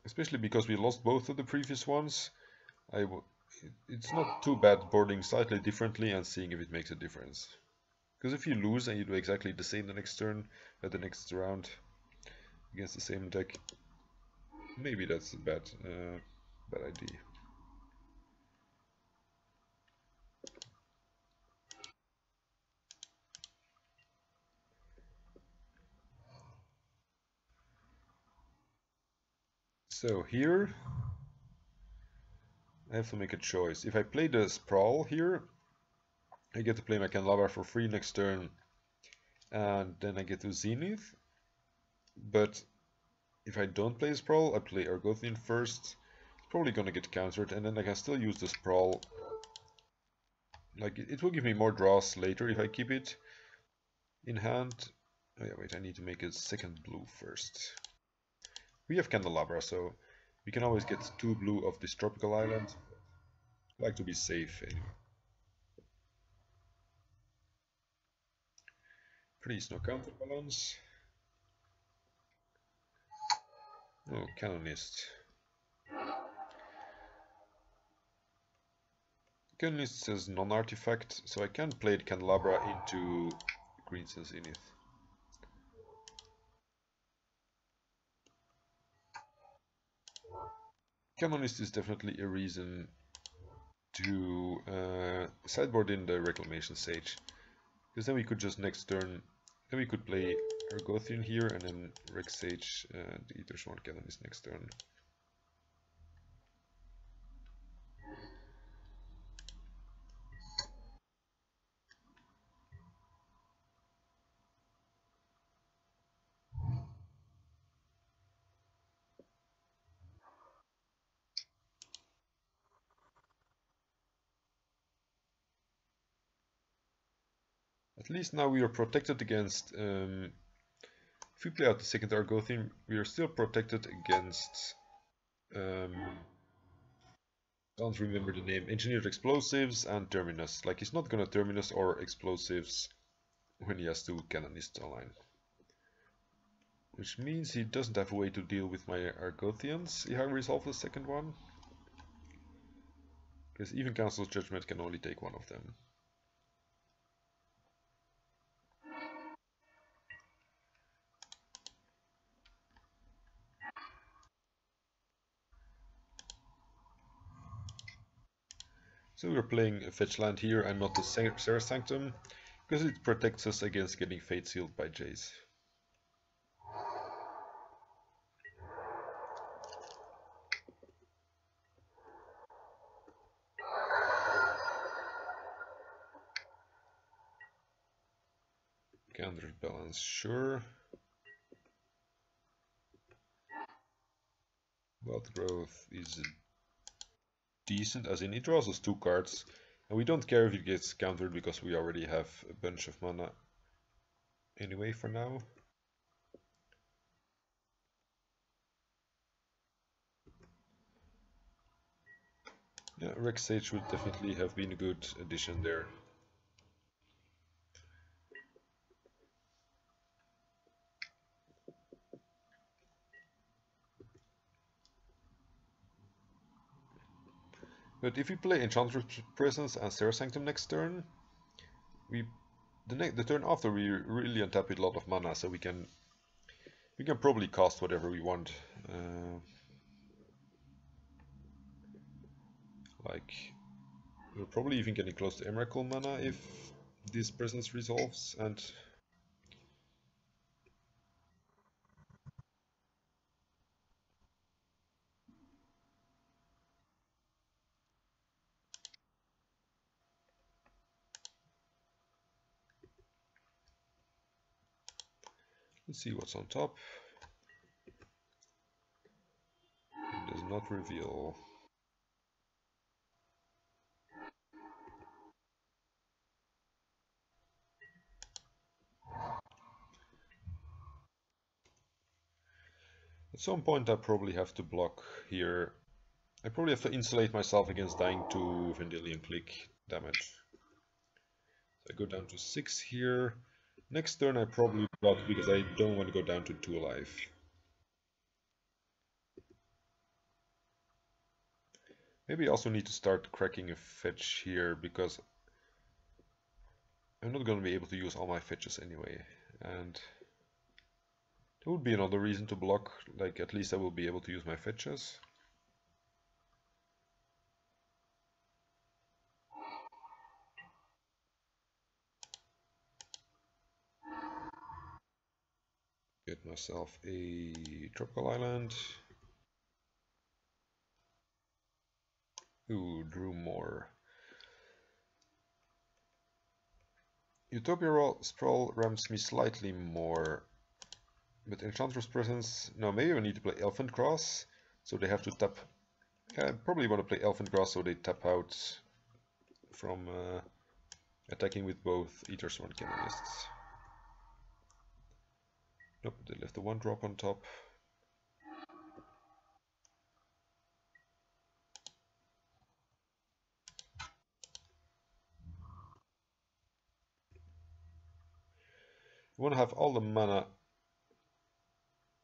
Especially because we lost both of the previous ones, it's not too bad boarding slightly differently and seeing if it makes a difference. Because if you lose and you do exactly the same the next turn, the next round, against the same deck, maybe that's a bad idea. So here, I have to make a choice. If I play the Sprawl here, I get to play my Candelabra for free next turn, and then I get to Zenith. But if I don't play Sprawl, I play Argothian first. It's probably gonna get countered, and then I can still use the Sprawl. Like, it will give me more draws later if I keep it in hand. Oh yeah, wait, I need to make a second blue first. We have Candelabra, so we can always get 2 blue of this tropical island. I like to be safe anyway. Please, no counterbalance. Oh, Canonist. Canonist says non-artifact, so I can play the Candelabra into Green says Zenith. Canonist is definitely a reason to sideboard in the Reclamation Sage. Because then we could just next turn, then we could play Argothian here and then Rec Sage the Ether Sworn Canonist next turn. At least now we are protected against, if we play out the second Argothian, we are still protected against, don't remember the name, Engineered Explosives and Terminus. Like, he's not gonna Terminus or Explosives when he has 2 Canonists online. Which means he doesn't have a way to deal with my Argothians if I resolve the second one. Because even Council's Judgment can only take one of them. So we're playing a fetch land here and not the Serra Sanctum, because it protects us against getting Fate Sealed by Jace. Counterbalance, sure. Blood Growth is decent, as in it draws us 2 cards, and we don't care if it gets countered because we already have a bunch of mana anyway for now. Yeah, Rex Sage would definitely have been a good addition there. But if we play Enchantress Presence and Serra Sanctum next turn, the turn after we really untap with a lot of mana, so we can probably cast whatever we want. Like, we're probably even getting close to Emrakul mana if this Presence resolves, and Let's see what's on top. It does not reveal. At some point I probably have to block here. I probably have to insulate myself against dying to Vendilion Click damage. So I go down to 6 here. Next turn I probably block because I don't want to go down to 2 alive. Maybe I also need to start cracking a fetch here because I'm not going to be able to use all my fetches anyway. And there would be another reason to block, like at least I will be able to use my fetches. Get myself a tropical island. Ooh, drew more. Utopia Sprawl ramps me slightly more. But Enchantress Presence... No, maybe I need to play Elephant Grass. So they have to tap... I probably want to play Elephant Grass so they tap out from attacking with both Ether Sworn Canonists. Nope, they left the 1-drop on top. I want to have all the mana.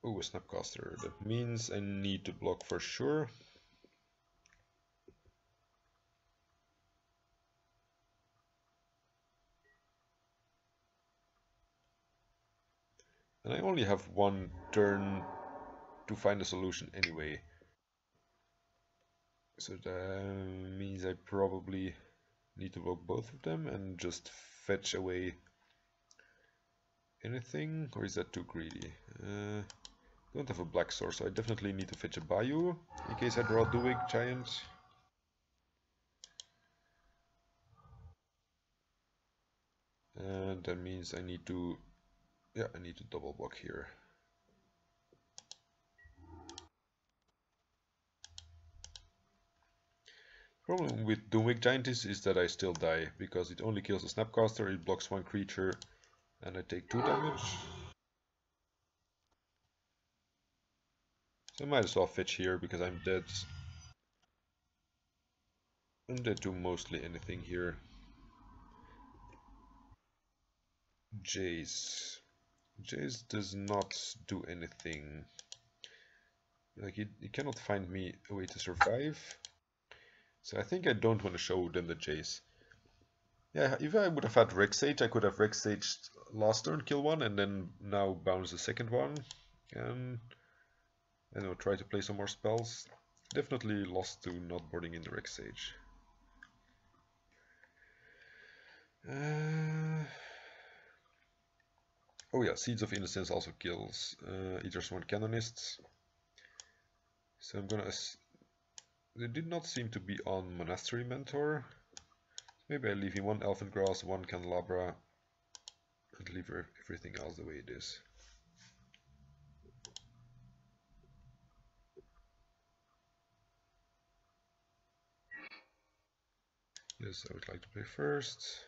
Ooh, a Snapcaster. That means I need to block for sure. And I only have 1 turn to find a solution anyway. So that means I probably need to block both of them and just fetch away anything, or is that too greedy? Don't have a black source, so I definitely need to fetch a Bayou in case I draw Duig Giant. And that means I need to, I need to double block here. Problem with Doomwig Giant is that I still die, because it only kills a Snapcaster, it blocks 1 creature, and I take 2 damage. So I might as well fetch here, because I'm dead. I'm dead to mostly anything here. Jace. Jace does not do anything. Like, he cannot find me a way to survive. So I think I don't want to show them the Jace. Yeah, if I would have had Rex Sage, I could have Rex Saged last turn, kill one, and then now bounce the second one. And I don't know, try to play some more spells. Definitely lost to not boarding in the Rex Sage. Oh yeah, Seeds of Innocence also kills Ether Sworn Canonists. So I'm gonna... They did not seem to be on Monastery Mentor. Maybe I leave him 1 Elfin Grass, 1 Candelabra, and leave everything else the way it is. Yes, I would like to play first.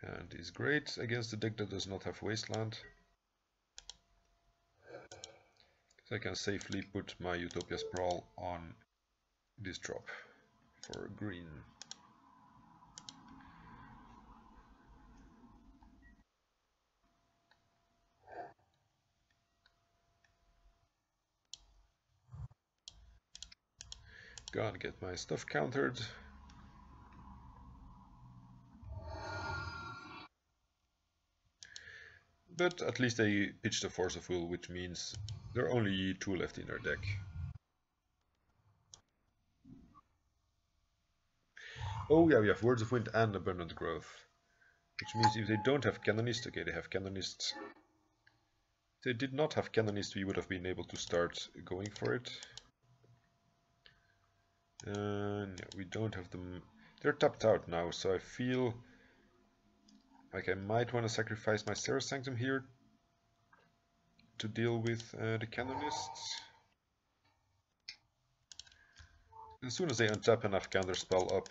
And is great against a deck that does not have Wasteland. So I can safely put my Utopia Sprawl on this drop for green. Gonna get my stuff countered. But at least they pitched a Force of Will, which means there are only 2 left in their deck. Oh yeah, we have Words of Wind and Abundant Growth. Which means if they don't have Canonist, okay, they have Canonists. If they did not have Canonist, we would have been able to start going for it. Yeah, we don't have them. They're tapped out now, so I feel like I might want to sacrifice my Serra Sanctum here to deal with the Canonists. As soon as they untap enough counterspell up,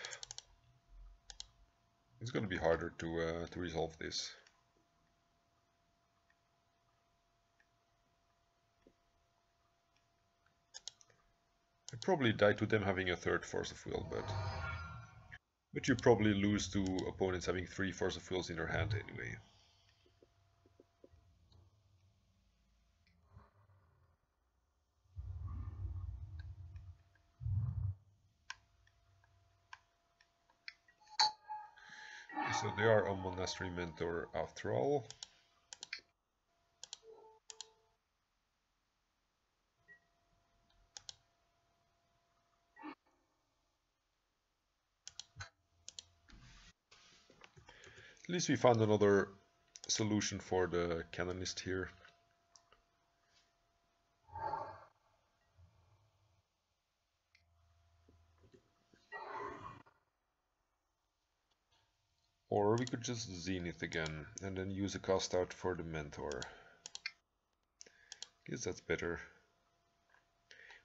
it's going to be harder to resolve this. I probably die to them having a third Force of Will, but you probably lose to opponents having 3 Force of Wills in their hand anyway. So they are a Monastery Mentor after all. At least we found another solution for the Canonist here. Or we could just Zenith again and then use a cast out for the Mentor. Guess that's better.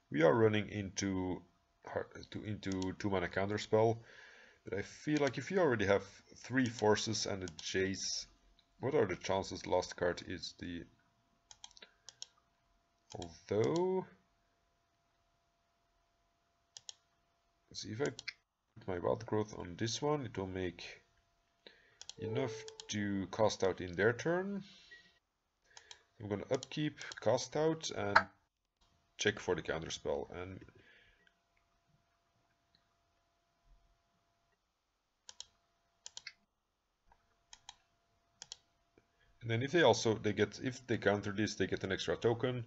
We are running into 2-mana counterspell, but I feel like if you already have 3 forces and a Jace, what are the chances last card is the... Although... Let's see, if I put my Wild Growth on this one, it will make enough to cast out in their turn. I'm gonna upkeep, cast out, and check for the counterspell. And then if they counter this, they get an extra token.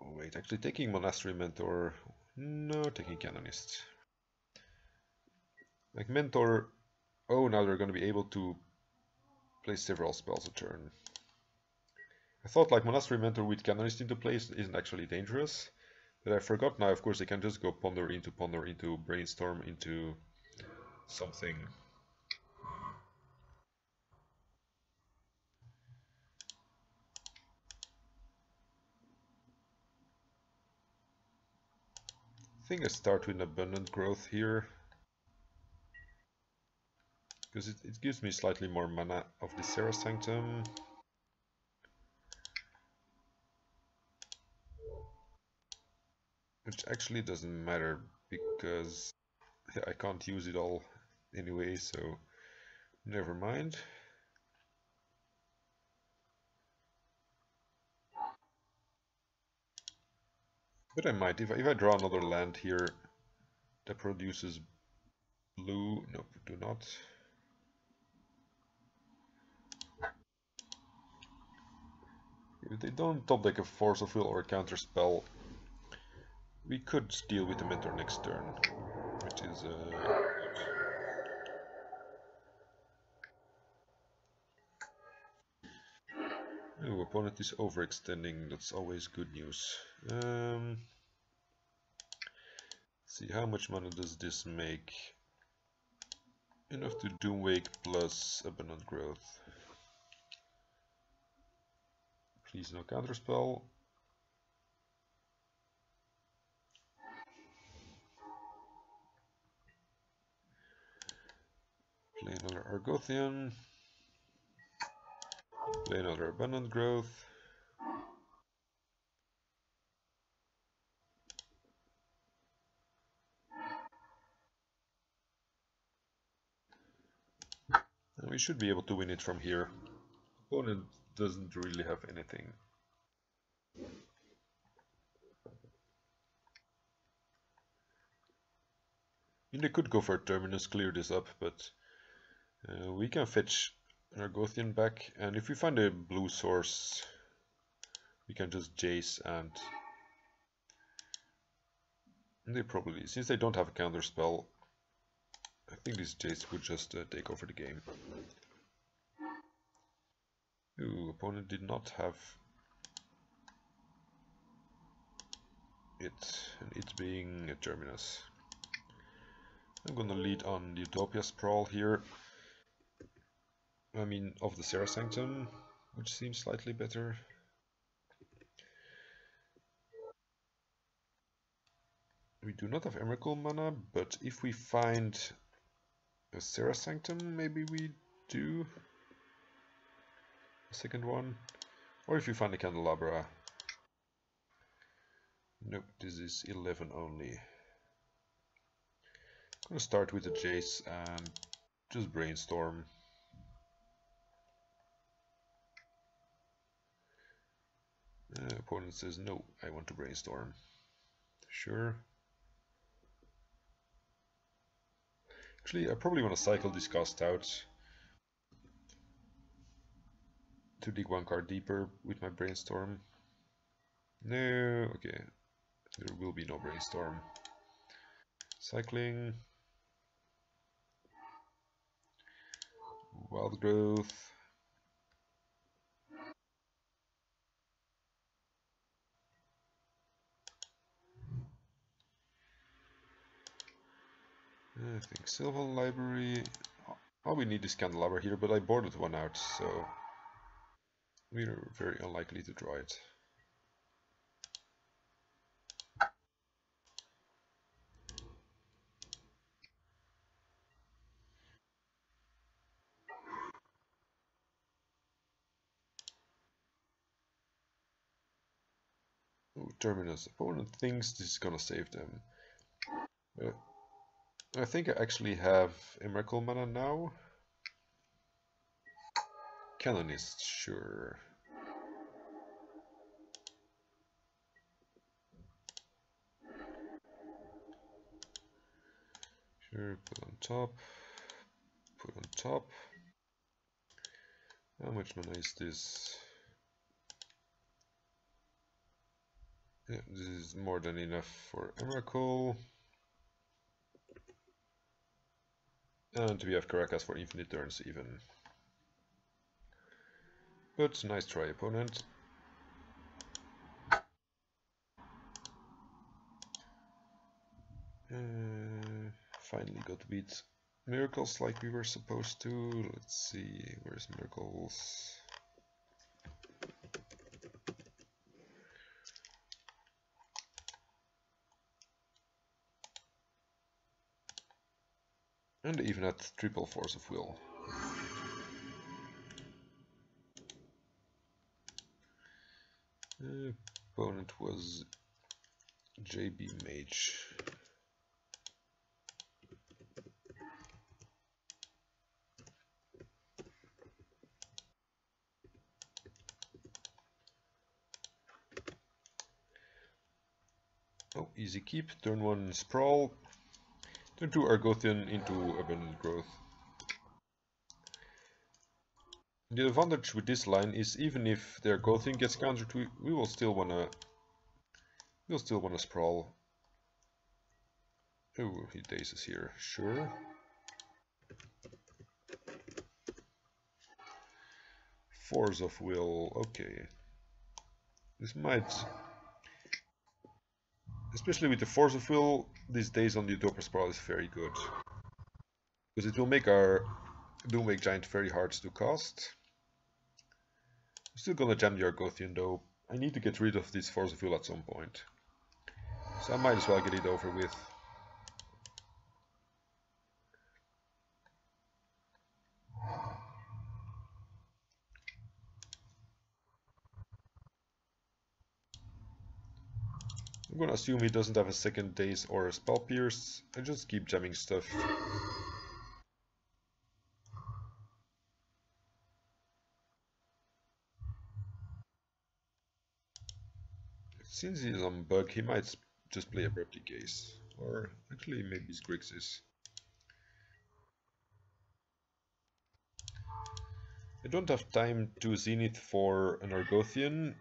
Oh wait, actually taking Monastery Mentor, no, taking Canonist. Like Mentor, oh, now they're going to be able to play several spells a turn. I thought like Monastery Mentor with Canonist into place isn't actually dangerous, but I forgot now, of course, they can just go Ponder, into Brainstorm, into something. I think I start with Abundant Growth here, because it gives me slightly more mana of the Serra Sanctum. Which actually doesn't matter, because I can't use it all anyway, so never mind. But I might, if I draw another land here that produces blue, nope, do not. If they don't top deck a Force of Will or a counter spell, we could deal with the Mentor next turn, which is oh, opponent is overextending, that's always good news. See, how much mana does this make? Enough to Doomwake plus Abundant Growth. Please no counterspell. Play another Argothian. Play another Abundant Growth. And we should be able to win it from here. Opponent doesn't really have anything. I mean, they could go for Terminus, clear this up, but we can fetch Argothian back, and if we find a blue source, we can just Jace, and they probably, since they don't have a counter spell, I think this Jace would just take over the game. Ooh, opponent did not have it, and it being a Terminus. I'm gonna lead on Utopia Sprawl here. I mean, of the Serra Sanctum. which seems slightly better. We do not have Emrakul mana, but if we find a Serra Sanctum, maybe we do a second one. Or if we find a Candelabra. Nope, this is 11 only. I'm gonna start with the Jace and just brainstorm. Opponent says no, I want to brainstorm. Sure. Actually, I probably want to cycle this cast out to dig one card deeper with my brainstorm. No, okay. There will be no brainstorm. Cycling. Wild growth. I think Sylvan Library. All we need is Candelabra here, but I boarded one out, so we're very unlikely to draw it. Oh, Terminus. Opponent thinks this is gonna save them. I think I actually have Emrakul mana now. Canonist, sure. Sure, put on top. Put on top. How much mana is this? Yeah, this is more than enough for Emrakul. And we have Caracas for infinite turns even. But nice try, opponent. Finally got beat Miracles like we were supposed to. Let's see, where's Miracles? And even at triple force of will. Opponent was JB Mage. Oh, easy keep. Turn 1 Sprawl. Turn 2 Argothian into Abundant Growth. The advantage with this line is even if their Argothian gets countered, we will still wanna Sprawl. Oh, he dazes here. Sure. Force of Will. Okay. This might... Especially with the Force of Will, these days on the Utopia Sprawl is very good. Because it will make our Doomwake Giant very hard to cast. I'm still gonna jam the Argothian though. I need to get rid of this Force of Will at some point. So I might as well get it over with. I'm gonna assume he doesn't have a second Daze or a Spell Pierce. I just keep jamming stuff. Since he's on Bug, he might just play Abruptly Gaze. Or actually maybe it's Grixis. I don't have time to Zenith for an Argothian.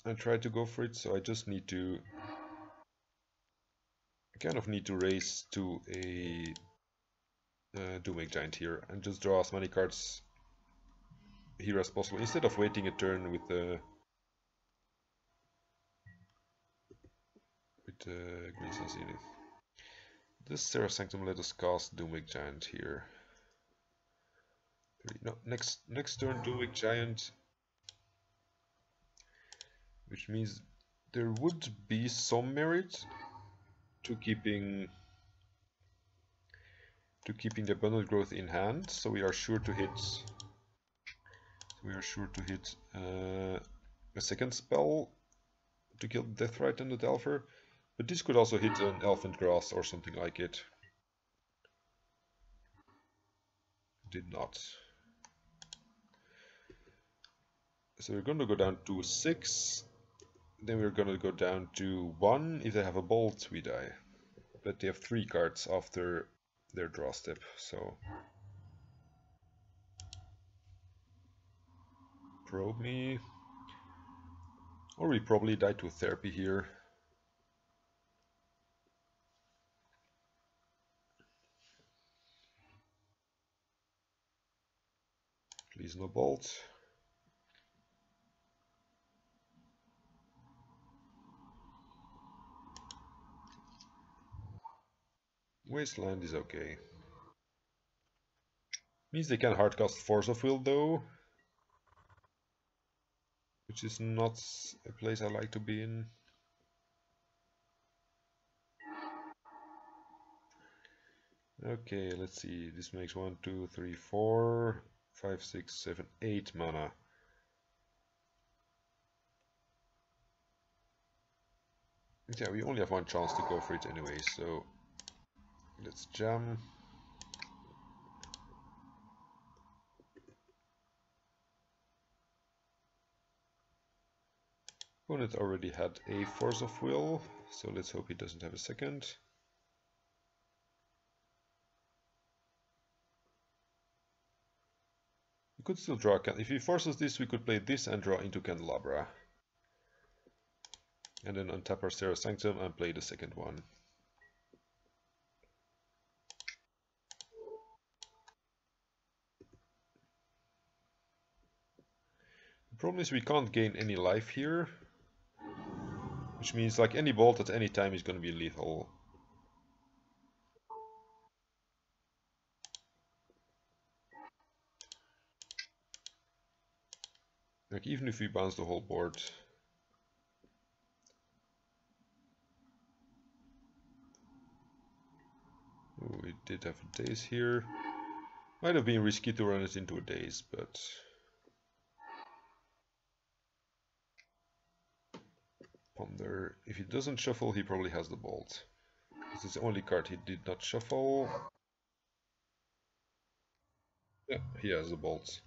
I try to go for it, so I just need to... I kind of need to race to a Doomwake Giant here and just draw as many cards here as possible instead of waiting a turn with the Grease and Zenith. Does Serra Sanctum let us cast Doomwake Giant here? No, next turn Doomwing Giant, which means there would be some merit to keeping the bundle growth in hand, so we are sure to hit. A second spell to kill Deathrite and the Delver, but this could also hit an Elephant Grass or something like it. Did not. So we're gonna go down to 6. Then we're gonna go down to 1. If they have a Bolt, we die. But they have 3 cards after their draw step, so... Probe me. Or we probably die to Therapy here. Please no Bolt. Wasteland is okay. Means they can hardcast Force of Will though, which is not a place I like to be in. Okay, let's see. This makes 1, 2, 3, 4, 5, 6, 7, 8 mana. Yeah, we only have one chance to go for it anyway, so let's jam. Opponent already had a Force of Will, so let's hope he doesn't have a second. We could still draw if he forces this, we could play this and draw into Candelabra. And then untap our Serra Sanctum and play the second one. The problem is we can't gain any life here, which means like any bolt at any time is going to be lethal. Like even if we bounce the whole board. Ooh, we did have a Daze here. Might have been risky to run it into a Daze, but... Ponder. If he doesn't shuffle, he probably has the Bolt. This is the only card he did not shuffle. Yeah, he has the Bolt.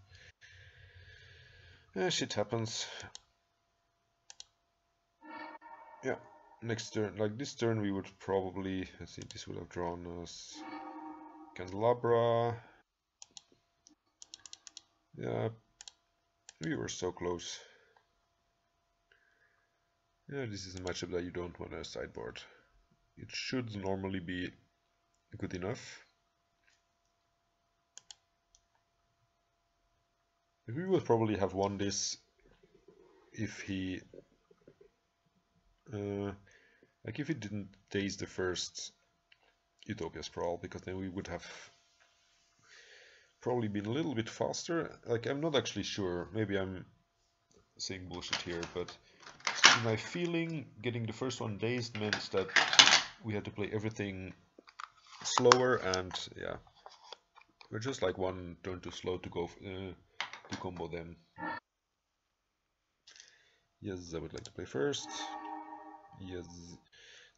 Yeah, shit happens. Yeah, next turn, like this turn we would probably, let's see, this would have drawn us Candelabra. Yeah, we were so close. Yeah, this is a matchup that you don't want to sideboard. It should normally be good enough. We would probably have won this if he... like if he didn't daze the first Utopia Sprawl, because then we would have probably been a little bit faster. Like, I'm not actually sure, maybe I'm saying bullshit here, but in my feeling, getting the first one dazed meant that we had to play everything slower, and yeah, we're just like one turn too slow to go to combo them. Yes, I would like to play first. Yes,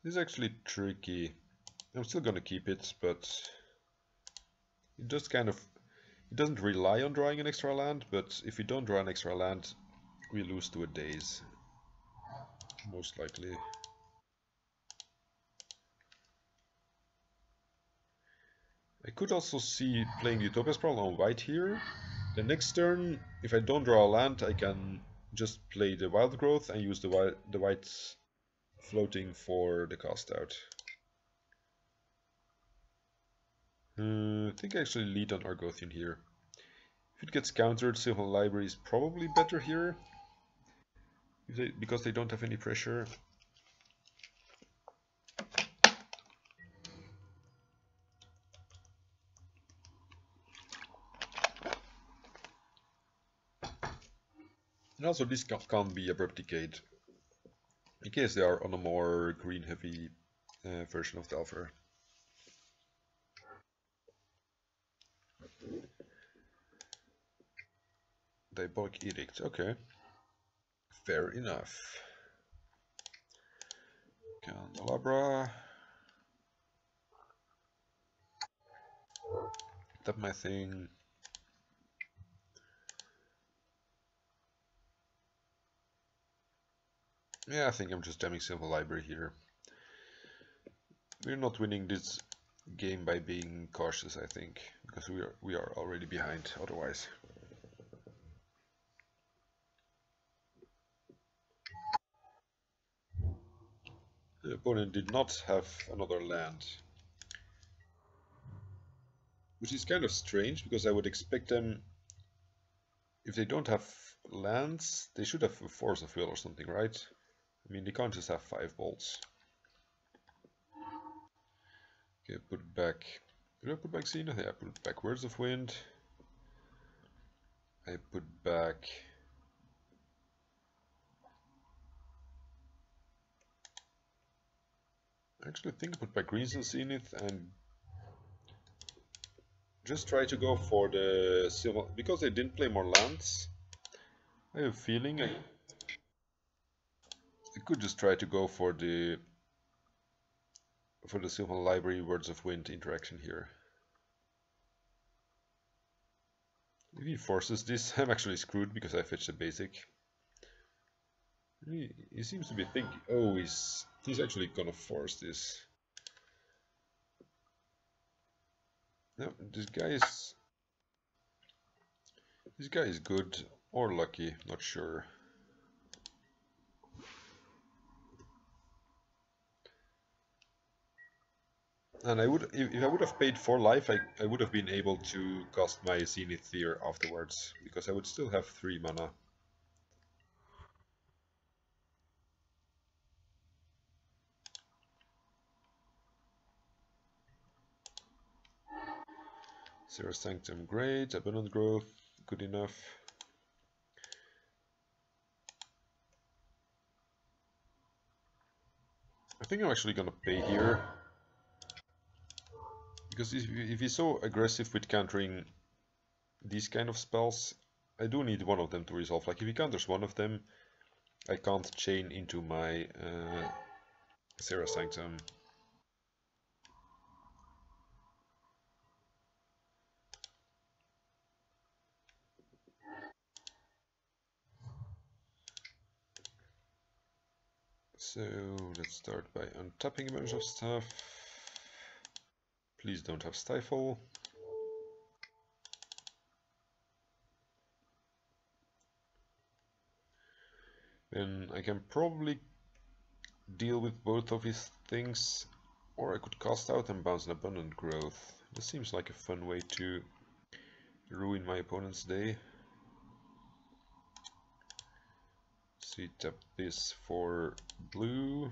this is actually tricky. I'm still gonna keep it, but it just kind of, it doesn't rely on drawing an extra land, but if we don't draw an extra land, we lose to a Daze, most likely. I could also see playing Utopia Sprawl on white here. The next turn, if I don't draw a land, I can just play the Wild Growth and use the white floating for the cast out. I think I actually lead on Argothian here. If it gets countered, Sylvan Library is probably better here, because they don't have any pressure. And also this can't be abrupt decayed, in case they are on a more green heavy version of the alpha. Diabolic Edict, okay. Fair enough. Candelabra. Tap my thing. Yeah, I think I'm just jamming Simple Library here. We're not winning this game by being cautious, I think, because we are already behind otherwise. The opponent did not have another land, which is kind of strange because I would expect them, if they don't have lands, they should have a Force of Will or something, right? I mean, they can't just have 5 bolts. Okay, put it back. Did I put back Zenith? Yeah, I put back Words of Wind. I put back... Actually, I think I put back Greens and Zenith and just try to go for the silver, because they didn't play more lands. I have a feeling I could just try to go for the Sylvan Library Words of Wind interaction here. If he forces this, I'm actually screwed because I fetched a basic. He seems to be thinking, oh, he's actually gonna force this. No, this guy is good or lucky, not sure. And I would, if I would have paid 4 life, I would have been able to cast my Zenith here afterwards, because I would still have 3 mana. Zero Sanctum, great. Abundant Growth, good enough. I think I'm actually gonna pay here, because if he's so aggressive with countering these kind of spells, I do need one of them to resolve. Like if he counters one of them, I can't chain into my Zero Sanctum. So let's start by untapping a bunch of stuff. Please don't have Stifle. Then I can probably deal with both of these things, or I could cast out and bounce an Abundant Growth. This seems like a fun way to ruin my opponent's day. So you tap this for blue,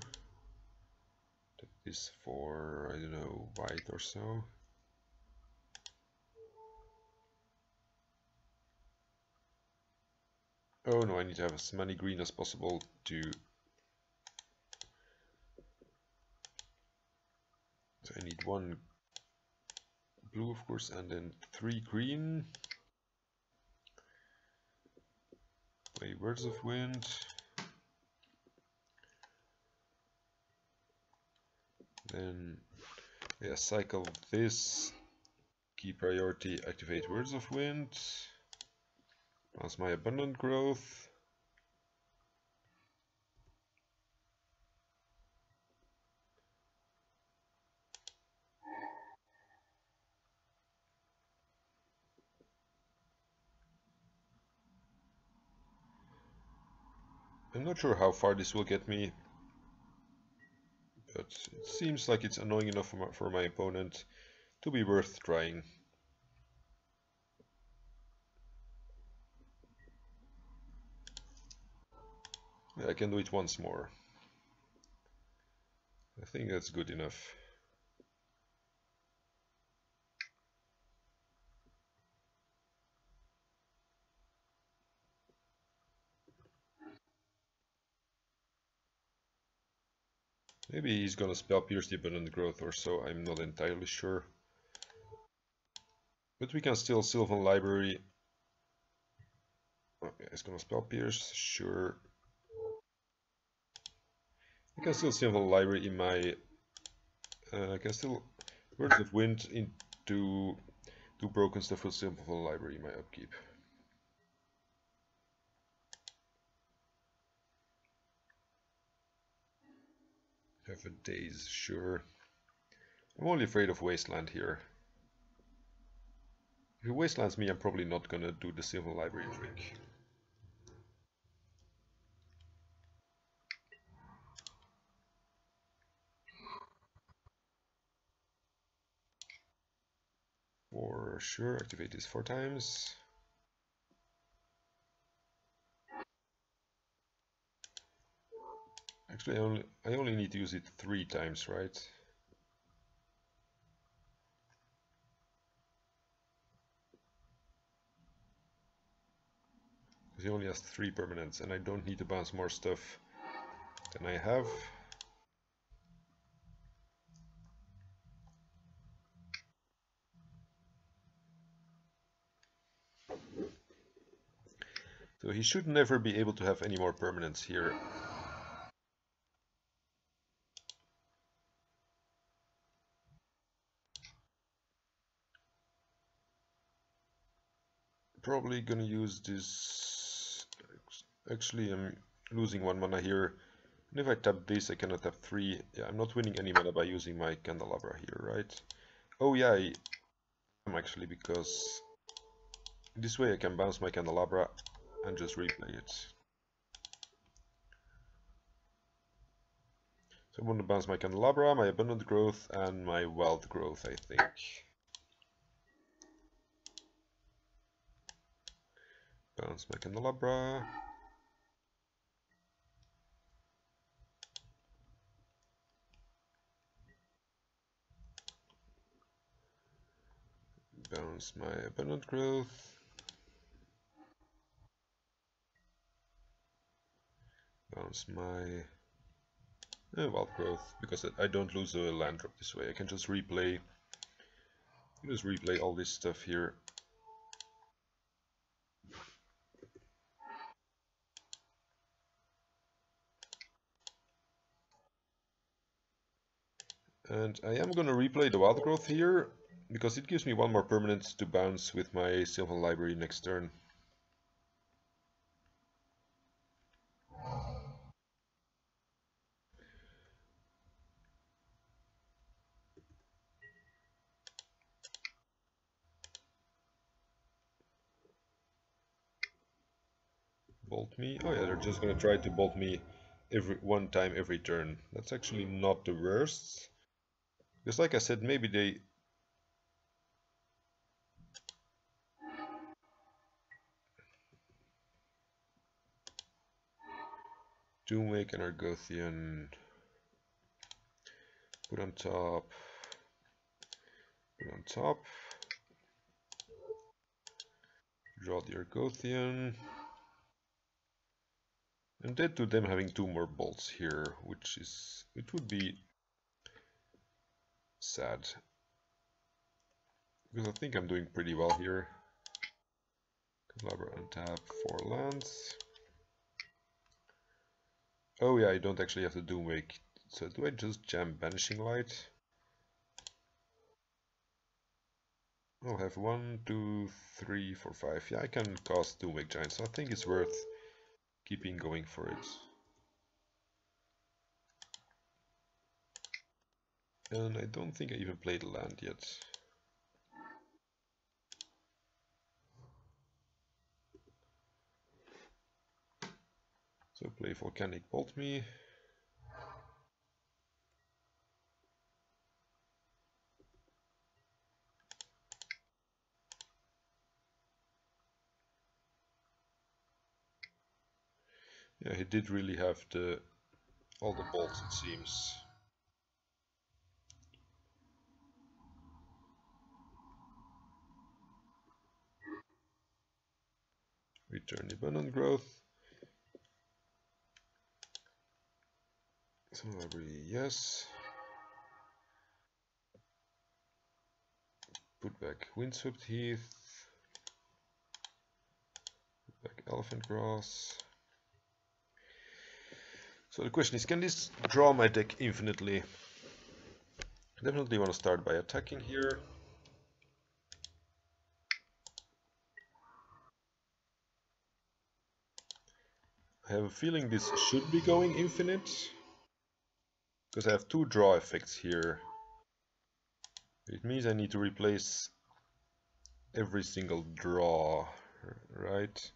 tap this for, I don't know, white or so. Oh no, I need to have as many green as possible to... So I need 1 blue, of course, and then 3 green. Play Words of Wind. Then, yeah, cycle this. Key priority, activate Words of Wind. That's my Abundant Growth. I'm not sure how far this will get me, but it seems like it's annoying enough for my opponent to be worth trying. Yeah, I can do it once more. I think that's good enough. Maybe he's gonna spell Pierce the Abundant Growth or so, I'm not entirely sure. But we can still Sylvan Library. Okay, it's gonna spell Pierce, sure. I can still Sylvan Library in my... I can still Words of Wind into 2 broken stuff with Sylvan Library in my upkeep. Have a Daze, sure. I'm only afraid of Wasteland here. If he Wastelands me, I'm probably not gonna do the Sylvan Library trick. For sure, activate this 4 times. Actually, I only need to use it 3 times, right? Because he only has 3 permanents, and I don't need to bounce more stuff than I have. So he should never be able to have any more permanents here. Probably gonna use this. Actually, I'm losing 1 mana here. And if I tap this, I cannot tap 3. Yeah, I'm not winning any mana by using my Candelabra here, right? Oh yeah, I am actually, because this way I can bounce my Candelabra and just replay it. So I'm going to bounce my Candelabra, my Abundant Growth, and my Wild Growth, I think. Bounce my Candelabra. Bounce my Abundant Growth. Bounce my Wild Growth, because I don't lose a land drop this way. I can just replay. All this stuff here. And I am gonna replay the Wild Growth here, because it gives me 1 more permanent to bounce with my Sylvan Library next turn. Bolt me? Oh yeah, they're just gonna try to bolt me one time every turn. That's actually not the worst. Because like I said, maybe they... Doomwake and Argothian. Put on top. Put on top. Draw the Argothian. And dead to them having 2 more bolts here, which is... it would be sad. Because I think I'm doing pretty well here. Candelabra untap 4 lands. Oh yeah, I don't actually have to Doomwake. So do I just jam Banishing Light? I'll have 1, 2, 3, 4, 5. Yeah, I can cast Doomwake Giant, so I think it's worth keeping going for it. And I don't think I even played a land yet. So play Volcanic Bolt me. Yeah, he did really have all the bolts, it seems. Return the Abundant Growth. So Library, yes. Put back Windswept Heath. Put back Elephant Grass. So the question is, can this draw my deck infinitely? Definitely want to start by attacking here. I have a feeling this should be going infinite, because I have 2 draw effects here. It means I need to replace every single draw, right?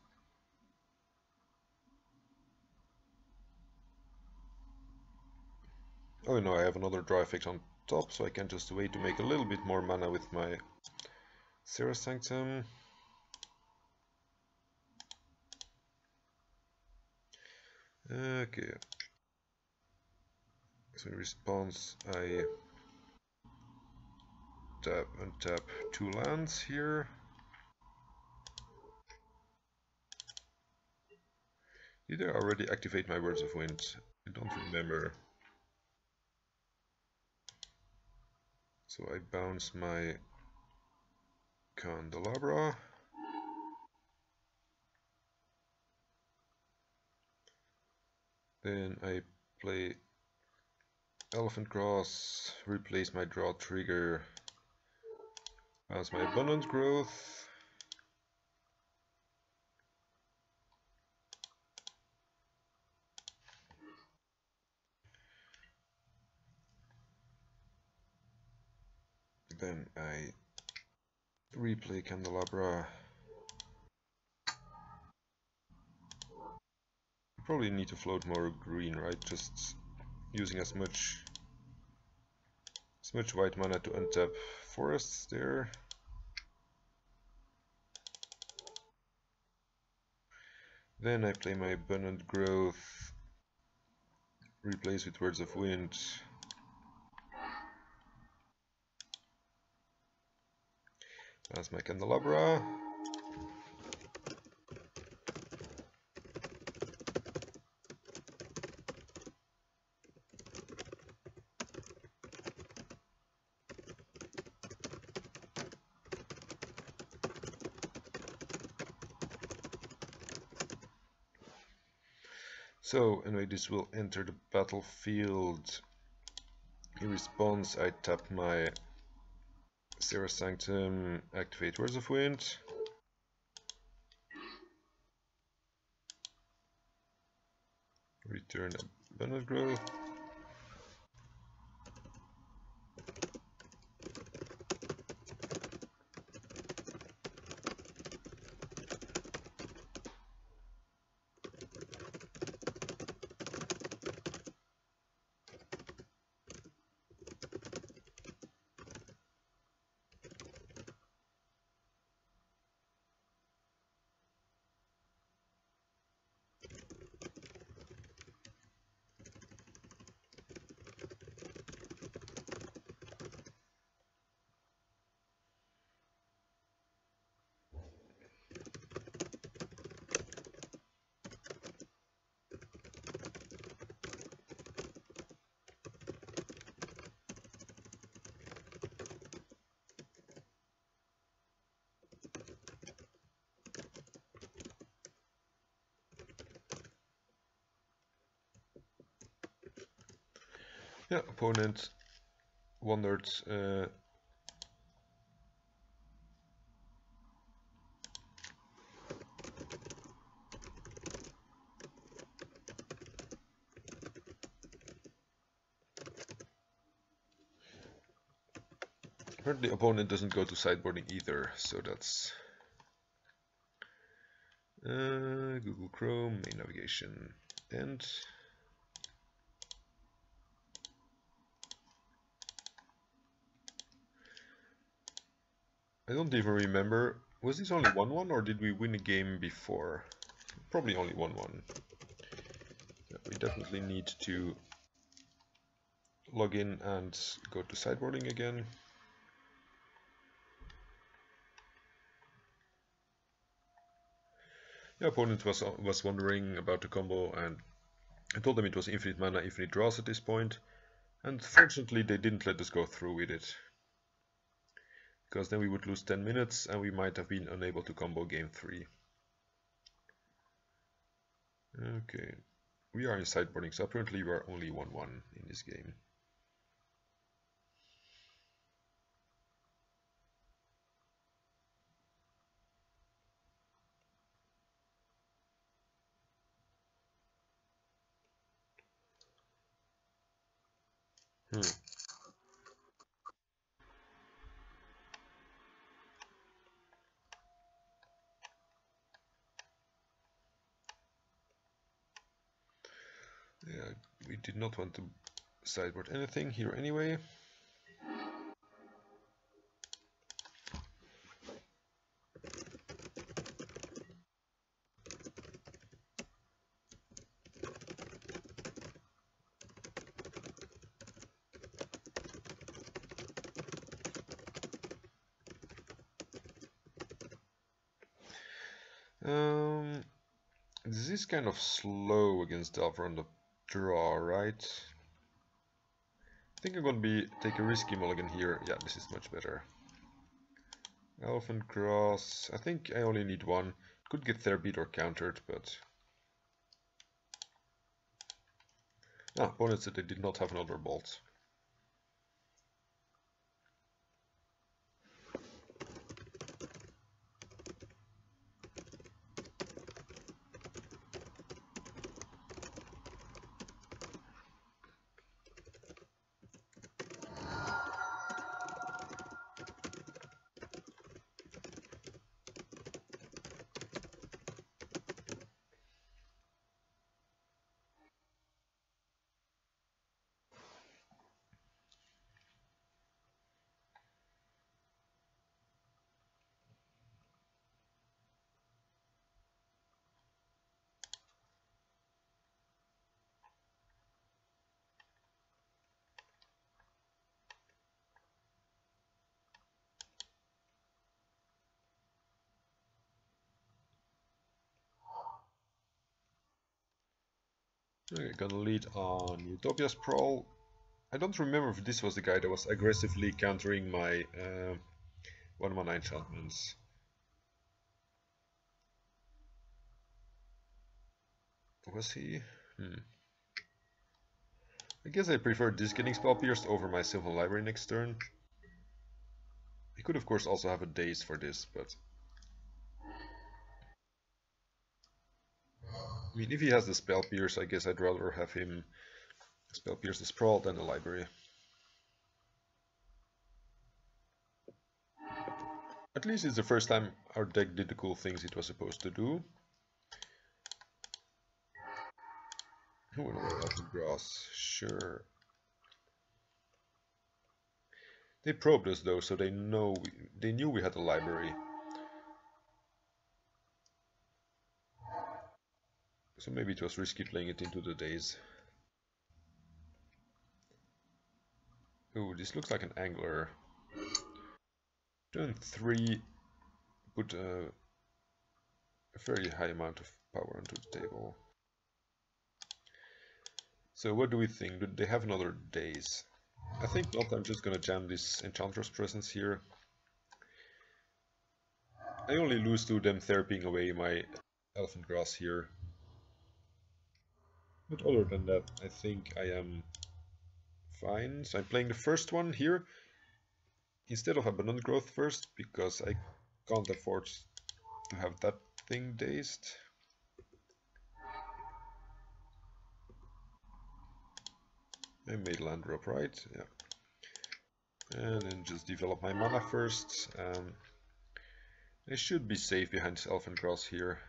Oh no, I have another draw effect on top, so I can just wait to make a little bit more mana with my Serra Sanctum. Okay. So in response, I tap and tap 2 lands here. Did I already activate my Words of Wind? I don't remember. So I bounce my Candelabra. Then I play Elephant Grass, replace my draw trigger, bounce my Abundant Growth. Then I replay Candelabra. Probably need to float more green, right? Just using as much white mana to untap forests there. Then I play my Abundant Growth, replace with Words of Wind. That's my Candelabra. So anyway, this will enter the battlefield. In response, I tap my Serra Sanctum, activate Words of Wind. Return Abundant Growth. Yeah, opponent wondered apparently opponent doesn't go to sideboarding either, so that's Google Chrome, main navigation, and I don't even remember, was this only 1-1 or did we win a game before? Probably only 1-1. Yeah, we definitely need to log in and go to sideboarding again. The opponent was wondering about the combo, and I told them it was infinite mana, infinite draws at this point, and fortunately they didn't let us go through with it. Because then we would lose 10 minutes and we might have been unable to combo game 3. Okay, we are in sideboarding, so apparently we are only 1-1 in this game. Yeah, we did not want to sideboard anything here anyway. This is kind of slow against Delver on the draw, right? I think I'm gonna take a risky mulligan here. Yeah, this is much better. Elephant Cross. I think I only need one. Could get Therapy or countered, but... opponent said they did not have another bolt. Okay, gonna lead on Utopia's Sprawl. I don't remember if this was the guy that was aggressively countering my 1-mana enchantments. Was he? I guess I prefer this getting Spell Pierced over my Sylvan Library next turn. He could of course also have a Daze for this, but... I mean, if he has the Spell Pierce, I guess I'd rather have him Spell Pierce the Sprawl than the Library. At least it's the first time our deck did the cool things it was supposed to do. Oh, another Elfin Grass, sure. They probed us though, so they knew we had a library. So maybe it was risky playing it into the days. Oh, this looks like an angler. Turn 3, put a very high amount of power onto the table. So what do we think? Do they have another daze? I think not. I'm just gonna jam this Enchantress Presence here. I only lose to them therapying away my Elephant Grass here. But other than that, I think I am fine. So I'm playing the first one here instead of Abundant Growth first, because I can't afford to have that thing dazed. I made land drop, right? Yeah. And then just develop my mana first. I should be safe behind this Elfin Cross here.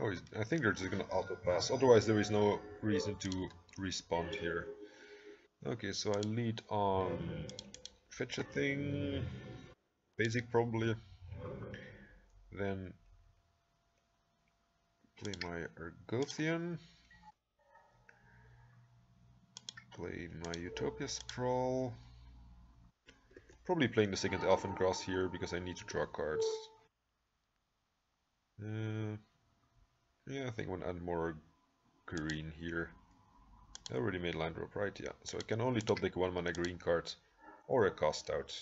Oh, I think they're just gonna auto pass. Otherwise, there is no reason to respond here. Okay, so I lead on fetch a thing, basic probably, then play my Argothian, play my Utopia Sprawl, probably playing the second Elfin Grass here because I need to draw cards. Yeah, I think I'm gonna add more green here. I already made land drop, right? Yeah, so I can only top deck 1 mana green card or a cast out.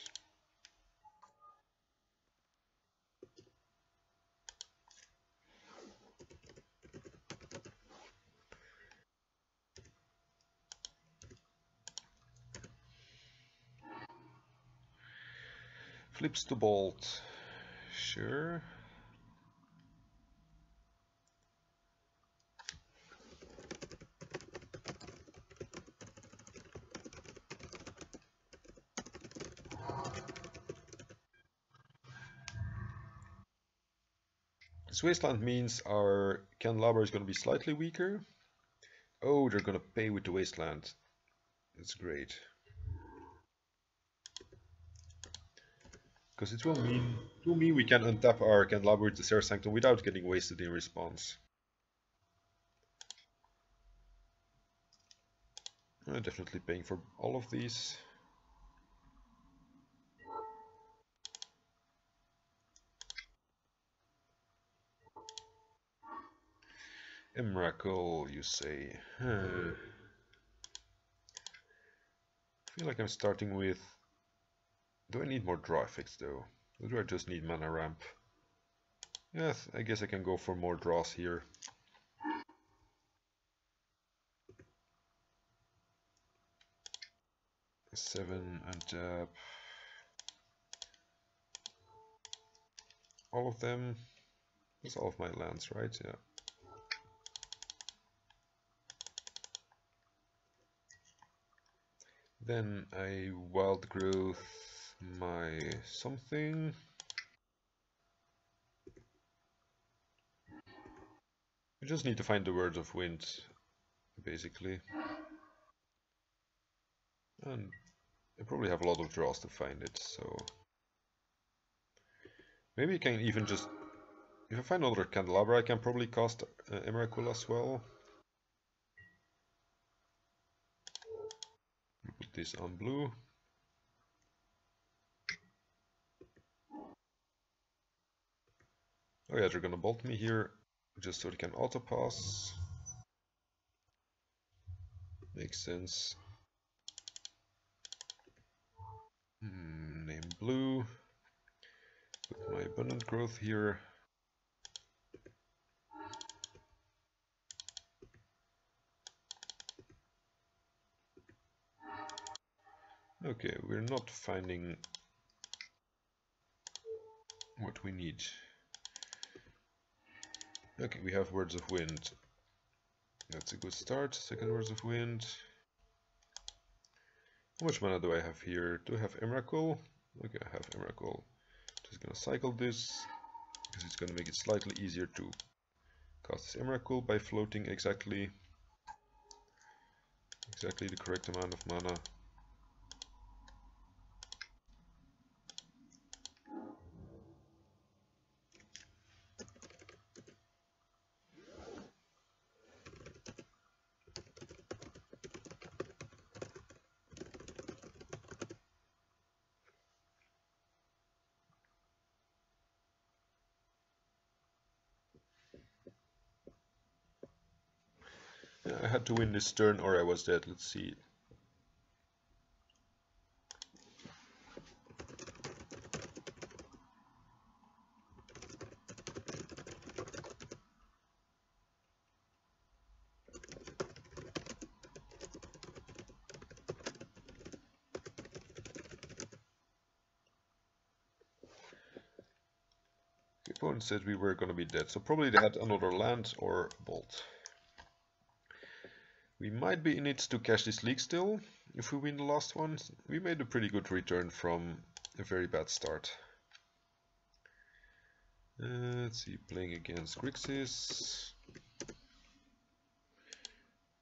Flips to bolt. Sure. This wasteland means our candelabra is going to be slightly weaker. Oh, they're going to pay with the wasteland. That's great. Because it will mean we can untap our candelabra with the Serra Sanctum without getting wasted in response. Definitely paying for all of these. Miracle, you say. I feel like I'm starting with... Do I need more draw effects though? Or do I just need mana ramp? Yes, I guess I can go for more draws here. 7 untap. All of them. That's all of my lands, right? Yeah. Then I wild growth my something. I just need to find the words of wind, basically. And I probably have a lot of draws to find it, so... Maybe I can even just... If I find another candelabra, I can probably cast Emrakul as well. Put this on blue. Oh yeah, they're gonna bolt me here, just so they can auto pass. Makes sense. Name blue. Put my abundant growth here. Okay, we're not finding what we need. Okay, we have Words of Wind. That's a good start. Second Words of Wind. How much mana do I have here? Do I have Emrakul? Okay, I have Emrakul. Just gonna cycle this, because it's gonna make it slightly easier to cast this Emrakul by floating exactly the correct amount of mana. Yeah, I had to win this turn or I was dead. Let's see. The opponent said we were gonna be dead, so probably they had another land or bolt. We might be in it to cash this league still, if we win the last one. We made a pretty good return from a very bad start. Let's see, playing against Grixis.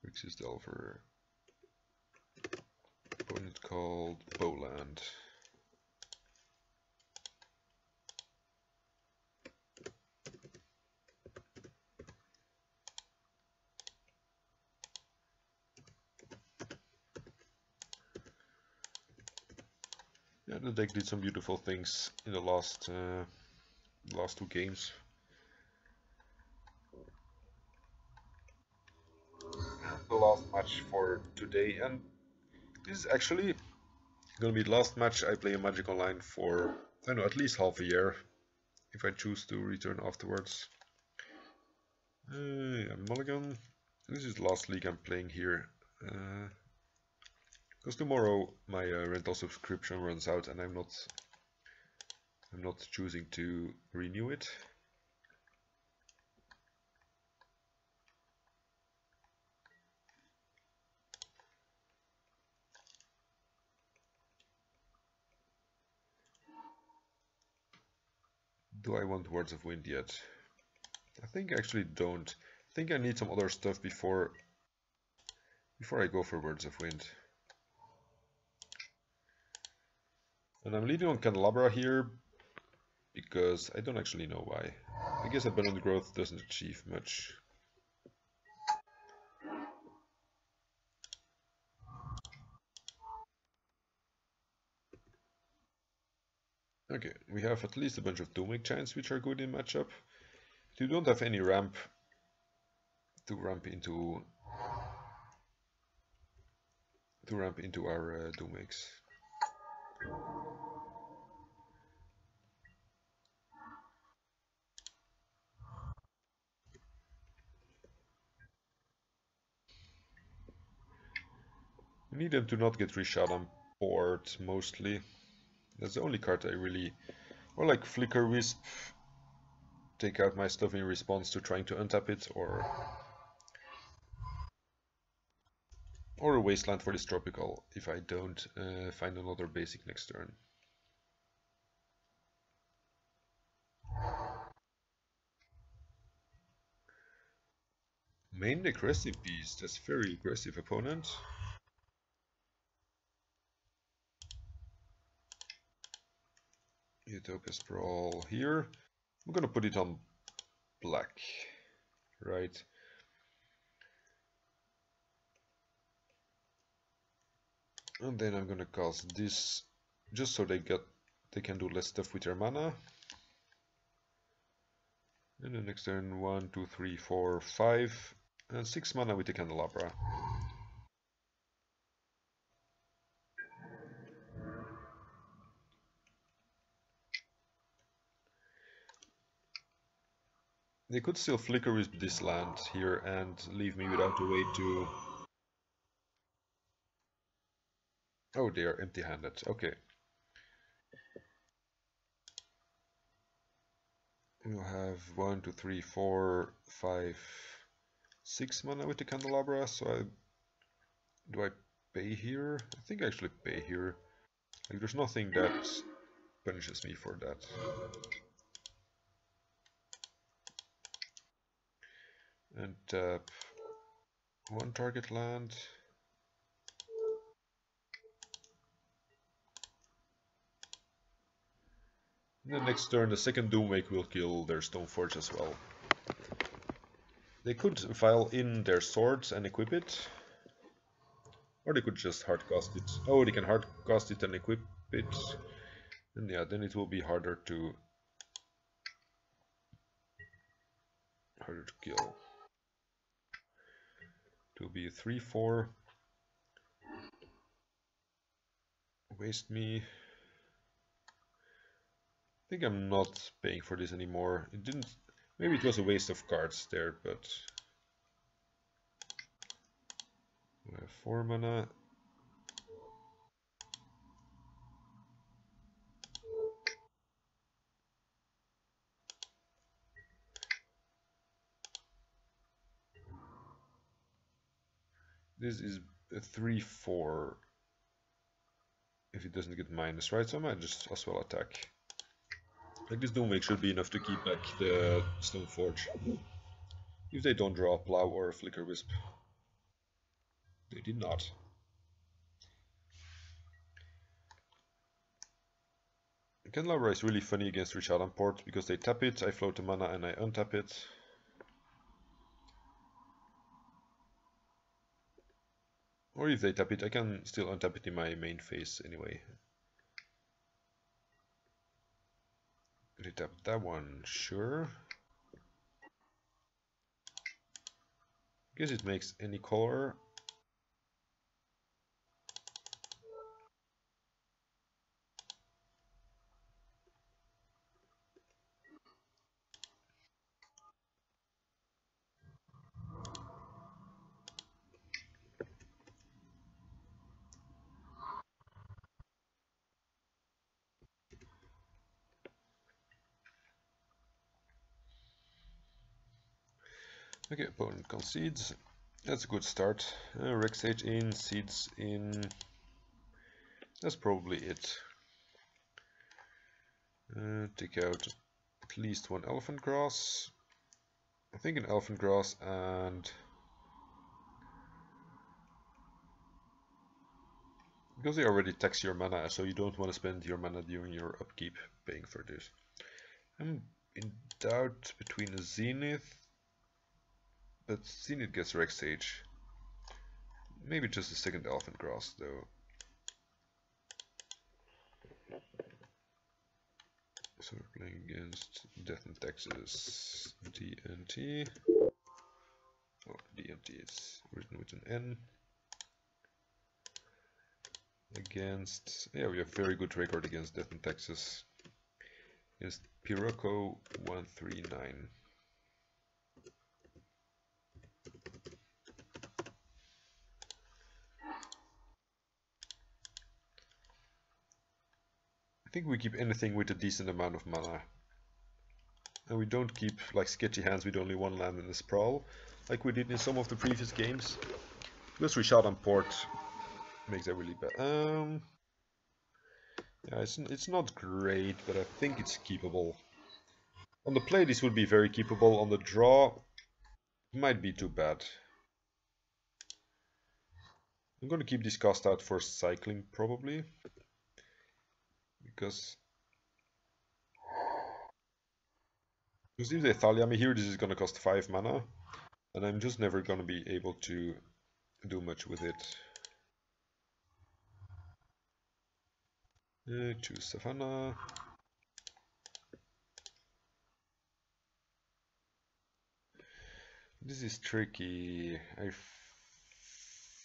Grixis Delver. Opponent called Bowland. Yeah, the deck did some beautiful things in the last two games. The last match for today, and this is actually gonna be the last match I play a Magic Online for, I don't know, at least half a year, if I choose to return afterwards. Mulligan. This is the last league I'm playing here. Because tomorrow my rental subscription runs out and I'm not choosing to renew it. Do I want Words of Wind yet? I think I actually don't. I think I need some other stuff before I go for Words of Wind. And I'm leading on Candelabra here because I don't actually know why. I guess Abundant Growth doesn't achieve much. Okay, we have at least a bunch of Doomwing Giants which are good in matchup. You don't have any ramp to ramp into our Doomwigs. We need them to not get reshot on board mostly. That's the only card I really, or like Flicker Wisp, take out my stuff in response to trying to untap it, or a Wasteland for this Tropical if I don't find another basic next turn. Main aggressive beast, that's very aggressive opponent. Utopia Sprawl here. I'm gonna put it on black, right? And then I'm gonna cast this just so they can do less stuff with their mana. And the next turn 1, 2, 3, 4, 5, and 6 mana with the Candelabra. They could still Flicker with this land here and leave me without a way to... Oh, they are empty-handed. Okay. We'll have 1, 2, 3, 4, 5, 6 mana with the Candelabra, so do I pay here? I think I actually pay here. Like, there's nothing that punishes me for that. And tap 1 target land. And then next turn the second Doomwake will kill their Stoneforge as well. They could file in their swords and equip it. Or they could just hardcast it. Oh, they can hardcast it and equip it. And yeah, then it will be harder to kill. It will be a 3-4. Waste me. I think I'm not paying for this anymore. It didn't. Maybe it was a waste of cards there, but I have 4 mana. This is a 3-4 if it doesn't get minus, right? So I might just as well attack. Like, this Doomwake should be enough to keep back the Stoneforge. If they don't draw a Plow or a Flicker Wisp. They did not. Candelabra is really funny against Richard and Port because they tap it, I float the mana and I untap it. Or if they tap it, I can still untap it in my main phase anyway. They tap that one, sure. Guess it makes any color. Okay, opponent concedes. That's a good start. Rex Sage in, Seeds in. That's probably it. Take out at least one Elephant Grass. I think an Elephant Grass and... Because they already tax your mana, so you don't want to spend your mana during your upkeep paying for this. I'm in doubt between a Zenith, but Zenith gets Rex Sage. Maybe just a second Elephant Grass though. So we're playing against Death and Taxes, DNT. Oh, DNT is written with an N. Against, yeah, we have very good record against Death and Taxes. Against Pirocco 139. I think we keep anything with a decent amount of mana. And we don't keep like sketchy hands with only one land and a sprawl, like we did in some of the previous games. Because we shot on port makes that really bad. Yeah, it's not great, but I think it's keepable. On the play this would be very keepable, on the draw it might be too bad. I'm gonna keep this cost out for cycling probably. Because if they Thalia me here, this is gonna cost 5 mana. And I'm just never gonna be able to do much with it. Choose Savannah. This is tricky. I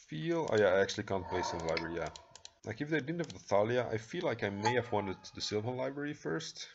feel... Oh yeah, I actually can't play Sylvan Library, yeah. Like if they didn't have the Thalia, I feel like I may have wanted the Sylvan Library first.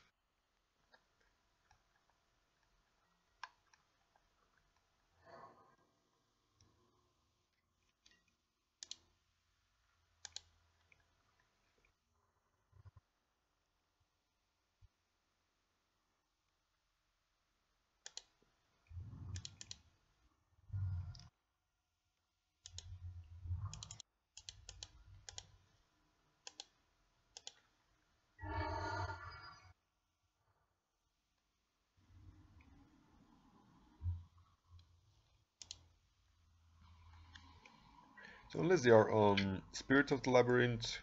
So unless they are on Spirit of the Labyrinth,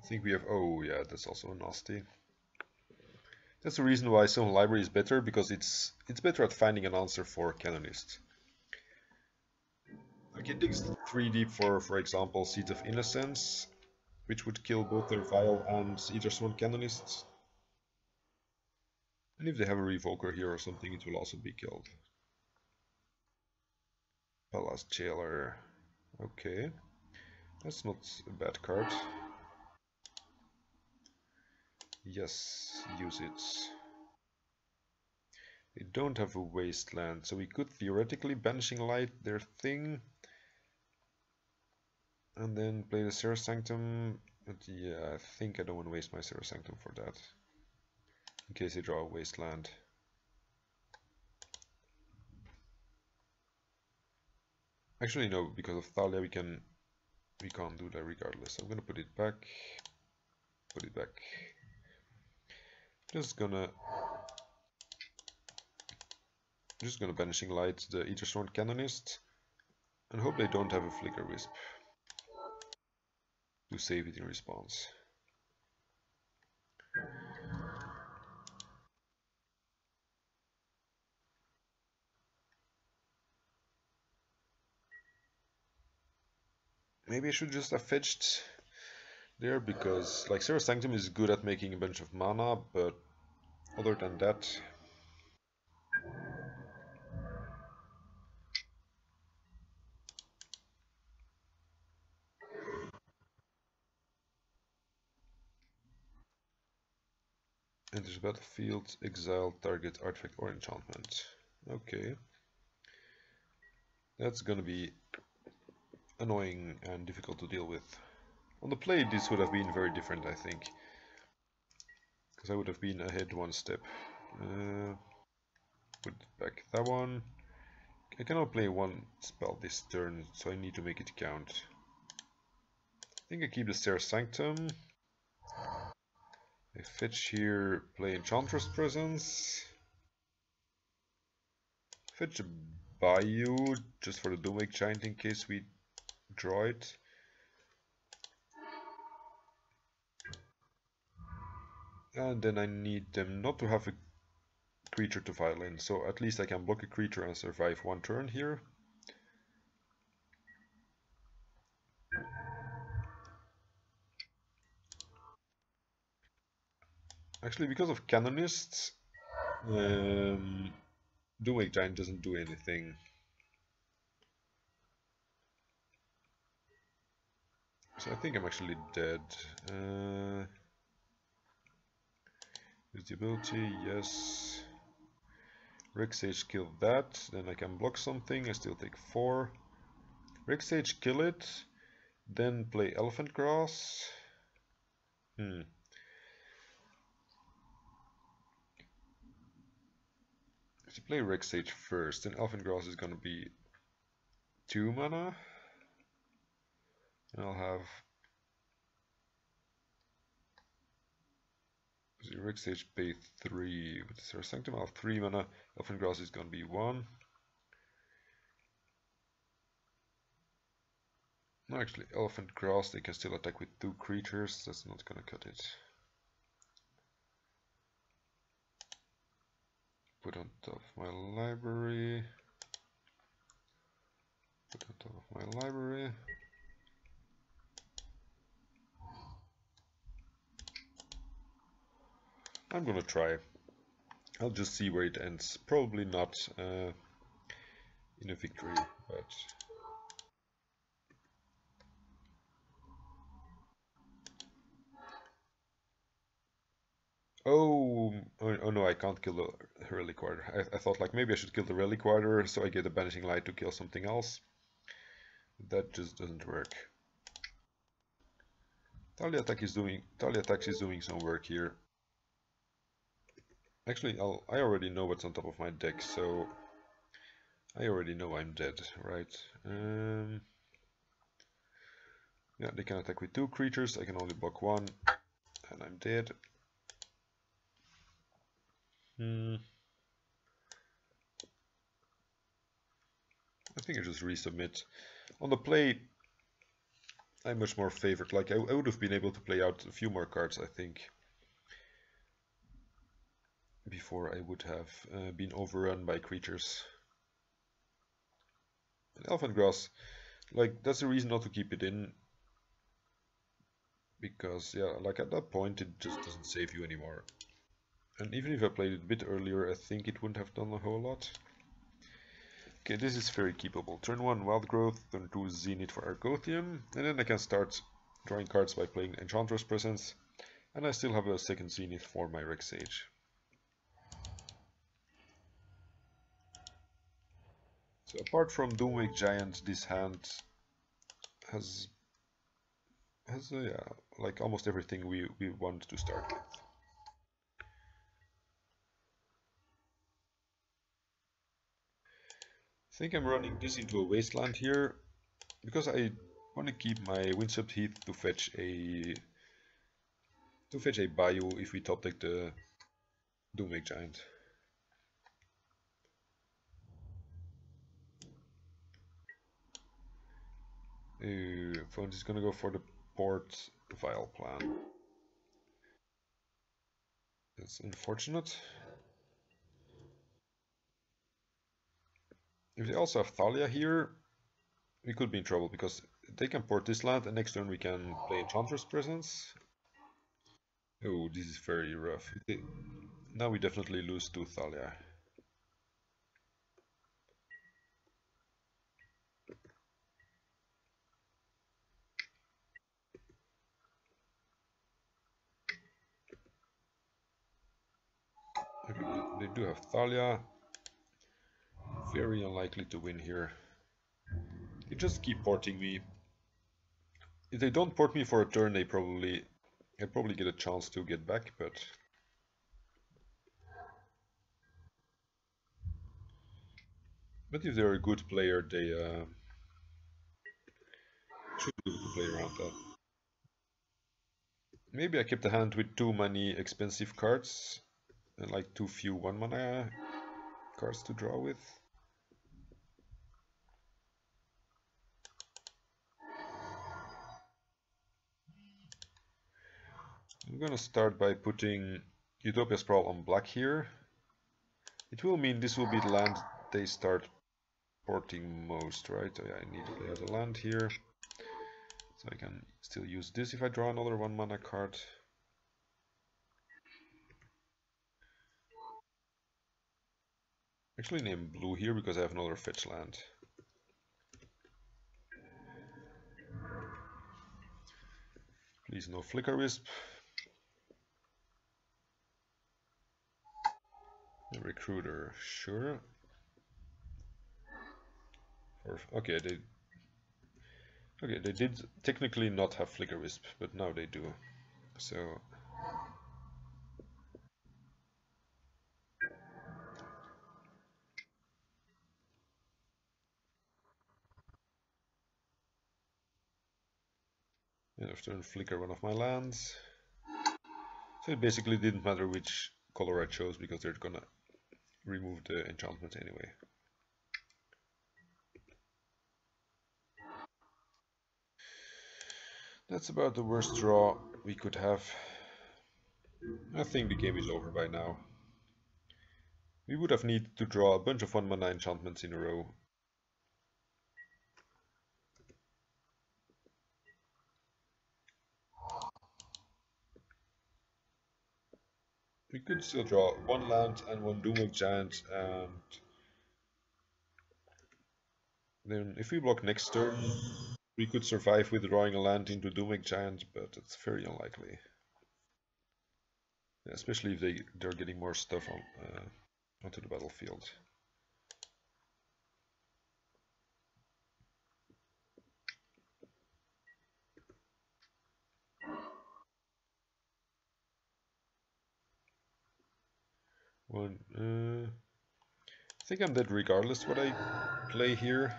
I think we have... Oh yeah, that's also nasty. That's the reason why Sylvan Library is better, because it's better at finding an answer for Canonist. Like it digs 3 deep for example, Seeds of Innocence, which would kill both their Vial and Eatersworn Canonists. And if they have a Revoker here or something, it will also be killed. Palace Jailer. Okay. That's not a bad card. Yes, use it. They don't have a Wasteland, so we could theoretically Banishing Light their thing. And then play the Serra Sanctum. But yeah, I think I don't want to waste my Serra Sanctum for that. In case they draw a Wasteland. Actually no, because of Thalia we can't do that regardless. I'm gonna put it back. Put it back. Just gonna Banishing Light the Eatersworn Canonist. And hope they don't have a Flicker Wisp to save it in response. Maybe I should just have fetched there, because like Serra Sanctum is good at making a bunch of mana, but other than that, enters battlefield, exile target artifact or enchantment. Okay, that's gonna be annoying and difficult to deal with. On the play, this would have been very different, I think, because I would have been ahead one step. Put back that one. I cannot play one spell this turn, so I need to make it count. I think I keep the Serra Sanctum. I fetch here, play Enchantress Presence. Fetch a Bayou, just for the Doomwake Giant in case we draw it. And then I need them not to have a creature to file in, so at least I can block a creature and survive one turn here. Actually, because of Canonists, Doomwake Giant doesn't do anything. So I think I'm actually dead. Use the ability, yes. Rick Sage killed that, then I can block something, I still take 4. Rick Sage kill it, then play Elephant Grass. If you play Rick Sage first, then Elephant Grass is gonna be 2 mana. And I'll have Rick Sage pay 3 with Serra Sanctum. I'll have 3 mana. Elephant Grass is gonna be 1. No, actually, Elephant Grass, they can still attack with 2 creatures. That's not gonna cut it. Put on top of my library. Put on top of my library. I'm gonna try. I'll just see where it ends. Probably not in a victory, but... Oh no, I can't kill the Relic Rider. I thought like maybe I should kill the Relic Rider so I get a Banishing Light to kill something else. That just doesn't work. Talia Attack is doing some work here. Actually, I already know what's on top of my deck, so I already know I'm dead, right? Yeah, they can attack with 2 creatures. I can only block 1, and I'm dead. I think I just resubmit. On the play, I'm much more favored. Like I would have been able to play out a few more cards, I think, before I would have been overrun by creatures. And Elephant Grass, like that's the reason not to keep it in, because yeah, like at that point it just doesn't save you anymore. And even if I played it a bit earlier, I think it wouldn't have done a whole lot. Okay, this is very keepable. Turn 1 Wild Growth, turn 2 Zenith for Argothium, and then I can start drawing cards by playing Enchantress Presence, and I still have a second Zenith for my Rick Sage. So apart from Doomwake Giant, this hand has yeah, like almost everything we want to start with. I think I'm running this into a wasteland here because I want to keep my Windswept Heath to fetch a Bayou if we top deck the Doomwake Giant. Opponent is gonna go for the port vial plan. That's unfortunate. If they also have Thalia here, we could be in trouble because they can port this land and next turn we can play Enchantress Presence. Oh, this is very rough. Now we definitely lose to Thalia. Okay, they do have Thalia. Very unlikely to win here. They just keep porting me. If they don't port me for a turn, I probably get a chance to get back, but if they're a good player, they should be able to play around that. Maybe I kept a hand with too many expensive cards and like too few 1-mana cards to draw with. I'm gonna start by putting Utopia Sprawl on black here. It will mean this will be the land they start porting most, right? Oh yeah, I need to lay out a land here. So I can still use this if I draw another 1-mana card. Actually name blue here because I have another fetch land. Please no Flicker Wisp. Recruiter, sure. Okay, they did technically not have Flicker Wisp, but now they do. So end of turn, flicker one of my lands. So it basically didn't matter which color I chose because they're gonna remove the enchantment anyway. That's about the worst draw we could have. I think the game is over by now. We would have needed to draw a bunch of 1-mana enchantments in a row. We could still draw one land and one Doomwalk Giant, and then if we block next turn, we could survive with drawing a land into Doomwalk Giant, but it's very unlikely. Yeah, especially if they're getting more stuff onto the battlefield. I think I'm dead regardless what I play here.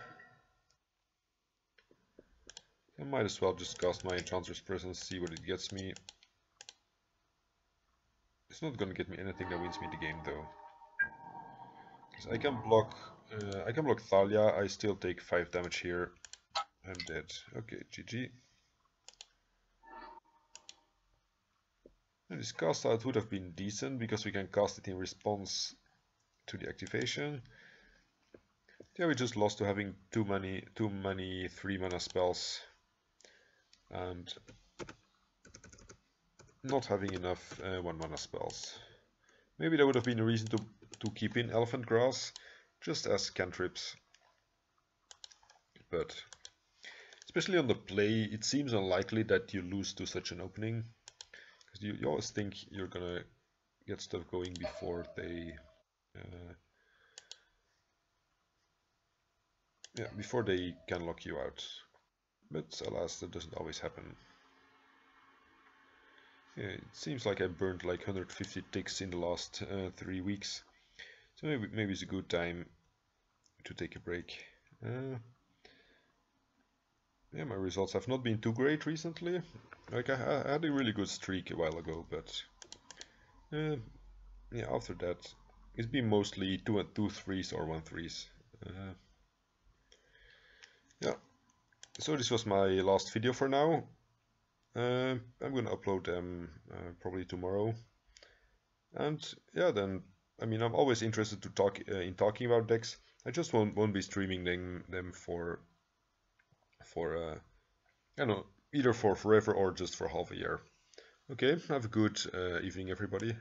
I might as well just cast my Enchantress Presence, see what it gets me. It's not gonna get me anything that wins me the game though. I can block Thalia, I still take 5 damage here. I'm dead. Okay, GG. And this cast out would have been decent because we can cast it in response to the activation. Yeah, we just lost to having too many 3-mana spells and not having enough 1-mana spells. Maybe that would have been a reason to keep in Elephant Grass just as cantrips. But especially on the play, it seems unlikely that you lose to such an opening. Because you always think you're gonna get stuff going before they can lock you out. But alas, that doesn't always happen. Yeah, it seems like I burned like 150 ticks in the last 3 weeks. So maybe it's a good time to take a break. Yeah, my results have not been too great recently. Like I had a really good streak a while ago, but yeah, after that it's been mostly 2 threes or 1 threes. Yeah. So this was my last video for now. I'm gonna upload them probably tomorrow. And yeah, then I mean I'm always interested to talk in talking about decks. I just won't be streaming them for I don't know, either for forever or just for half a year. Okay, have a good evening, everybody.